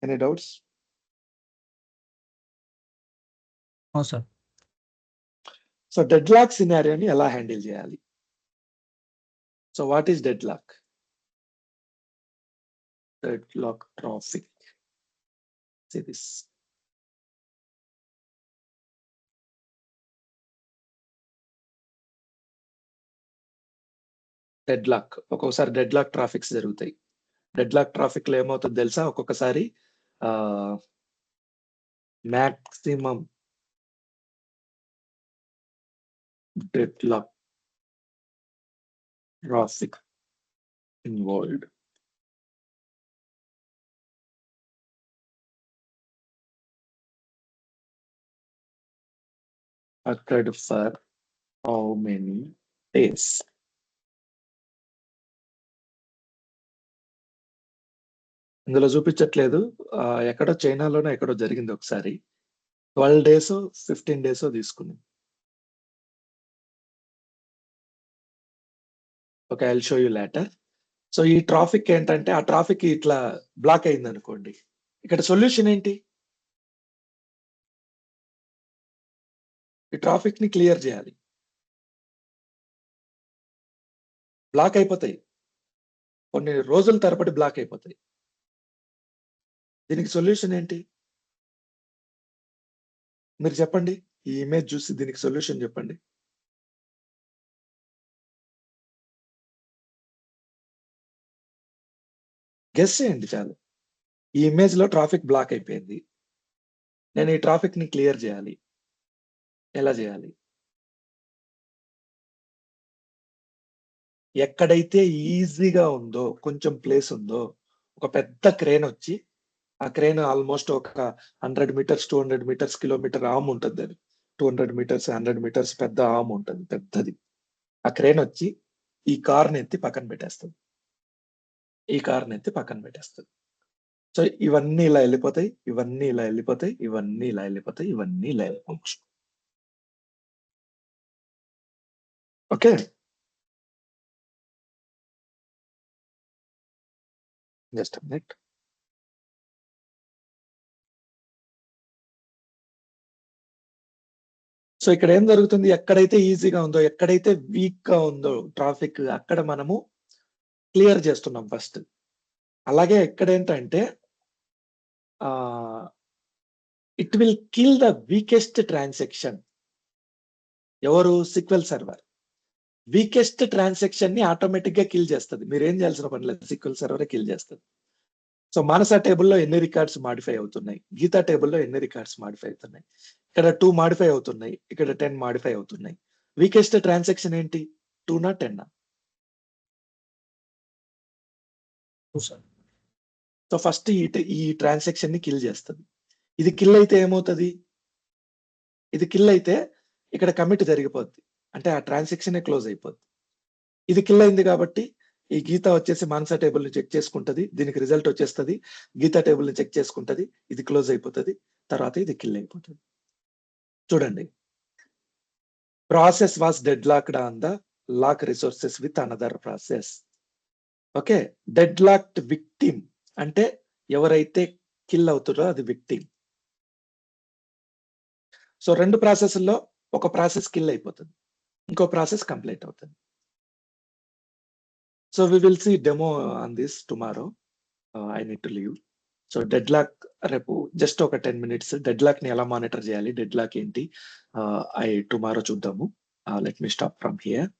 S1: Any doubts?
S2: అవును సార్.
S1: సో డెడ్ లాక్ సినారియోని ఎలా హ్యాండిల్ చేయాలి? So what is deadlock? Deadlock traffic. See this. Deadlock, ఒక్కొక్కసారి డెడ్ లాక్ ట్రాఫిక్స్ జరుగుతాయి. డెడ్ లాక్ ట్రాఫిక్ లో ఏమవుతుందో తెలుసా? ఒక్కొక్కసారి maximum deadlock traffic involved. Occurred for how many days? ఇందులో చూపించట్లేదు, ఎక్కడో చైనాలోనే ఎక్కడో జరిగింది ఒకసారి. 12 days 15 days తీసుకుంది. Okay, I will show you later. So ఈ ట్రాఫిక్ ఏంటంటే, ఆ ట్రాఫిక్ ఇట్లా బ్లాక్ అయింది అనుకోండి, ఇక్కడ సొల్యూషన్ ఏంటి? ఈ ట్రాఫిక్ ని క్లియర్ చేయాలి. బ్లాక్ అయిపోతాయి, కొన్ని రోజుల తరబడి బ్లాక్ అయిపోతాయి. దీనికి సొల్యూషన్ ఏంటి? మీరు చెప్పండి. ఈ ఇమేజ్ చూసి దీనికి సొల్యూషన్ చెప్పండి. గెస్ చేయండి చాలు. ఈ ఇమేజ్ లో ట్రాఫిక్ బ్లాక్ అయిపోయింది, నేను ఈ ట్రాఫిక్ ని క్లియర్ చేయాలి. ఎలా చేయాలి? ఎక్కడైతే ఈజీగా ఉందో, కొంచెం ప్లేస్ ఉందో, ఒక పెద్ద క్రేన్ వచ్చి, ఆ క్రేన్ ఆల్మోస్ట్ ఒక 100 మీటర్స్, 200 మీటర్స్, కిలోమీటర్ ఆర్మ్ ఉంటది. 200 మీటర్స్, 100 మీటర్స్ పెద్ద ఆర్మ్ ఉంటది. పెద్దది. ఆ క్రేన్ వచ్చి ఈ కార్‌ని ఎత్తి పక్కన పెట్టేస్తది. ఈ కార్‌ని ఎత్తి పక్కన పెట్టేస్తది. సో, ఇవన్నీ ఇలా ఎళ్ళిపోతాయి. ఇవన్నీ ఇలా ఎళ్ళిపోతాయి. ఇవన్నీ ఇలా ఎళ్ళిపోతాయి. ఇవన్నీ ఇలా ఎళ్ళిపోవచ్చు. Okay. Just a minute. So, ఇక్కడ ఏం జరుగుతుంది? ఎక్కడైతే ఈజీగా ఉందో, ఎక్కడైతే వీక్‌గా ఉందో ట్రాఫిక్ అక్కడ మనము క్లియర్ చేస్తున్నాం ఫస్ట్. అలాగే ఇక్కడేంటంటే ఆహ్, it will kill the weakest transaction. ఎవరు? SQL server. వీకెస్ట్ ట్రాన్సాక్షన్‌ని ఆటోమేటిక్‌గా కిల్ చేస్తది. మీరేం చేయాల్సిన పని లేదు. SQL సర్వరే కిల్ చేస్తది. సో, మానస టేబుల్‌లో ఎన్ని రికార్డ్స్ మోడిఫై అవుతున్నాయి? గీత టేబుల్‌లో ఎన్ని రికార్డ్స్ మోడిఫై అవుతున్నాయి? ఇక్కడ 2 మోడిఫై అవుతున్నాయి. ఇక్కడ 10 మోడిఫై అవుతున్నాయి. వీకెస్ట్ ట్రాన్సాక్షన్ ఏంటి? 2నా? 10నా?
S2: 2 సార్.
S1: సో, ఫస్ట్ ఈ ట్రాన్సాక్షన్‌ని కిల్ చేస్తది. ఇది కిల్ అయితే ఏమవుతది? ఇది కిల్ అయితే ఇక్కడ కమిట్ జరిగిపోద్ది. అంటే ఆ ట్రాన్సాక్షనే క్లోజ్ అయిపోద్ది. ఇది కిల్ అయింది కాబట్టి ఈ గీత వచ్చేసి మానస టేబుల్‌ని చెక్ చేసుకుంటది. దీనికి రిజల్ట్ వచ్చేస్తది. గీత టేబుల్‌ని చెక్ చేసుకుంటది. ఇది క్లోజ్ అయిపోతది. తర్వాత ఇది కిల్ అయిపోతది. చూడండి. Process was deadlocked on the lock resources with another process. Okay. Deadlocked victim అంటే ఎవరైతే కిల్ అవుతారో అది విక్టిమ్. సో, 2 ప్రాసెస్‌ల్లో ఒక ప్రాసెస్ కిల్ అయిపోతది. ఇంకో ప్రాసెస్ కంప్లీట్ అవుతది. So, we will see demo on this tomorrow. I need to leave. So, deadlock రేపు just ఒక 10 మినిట్స్ డెడ్‌లాక్‌ని ఎలా మానిటర్ చేయాలి? డెడ్‌లాక్ ఏంటి? టుమారో చూద్దాము. Let me stop from here.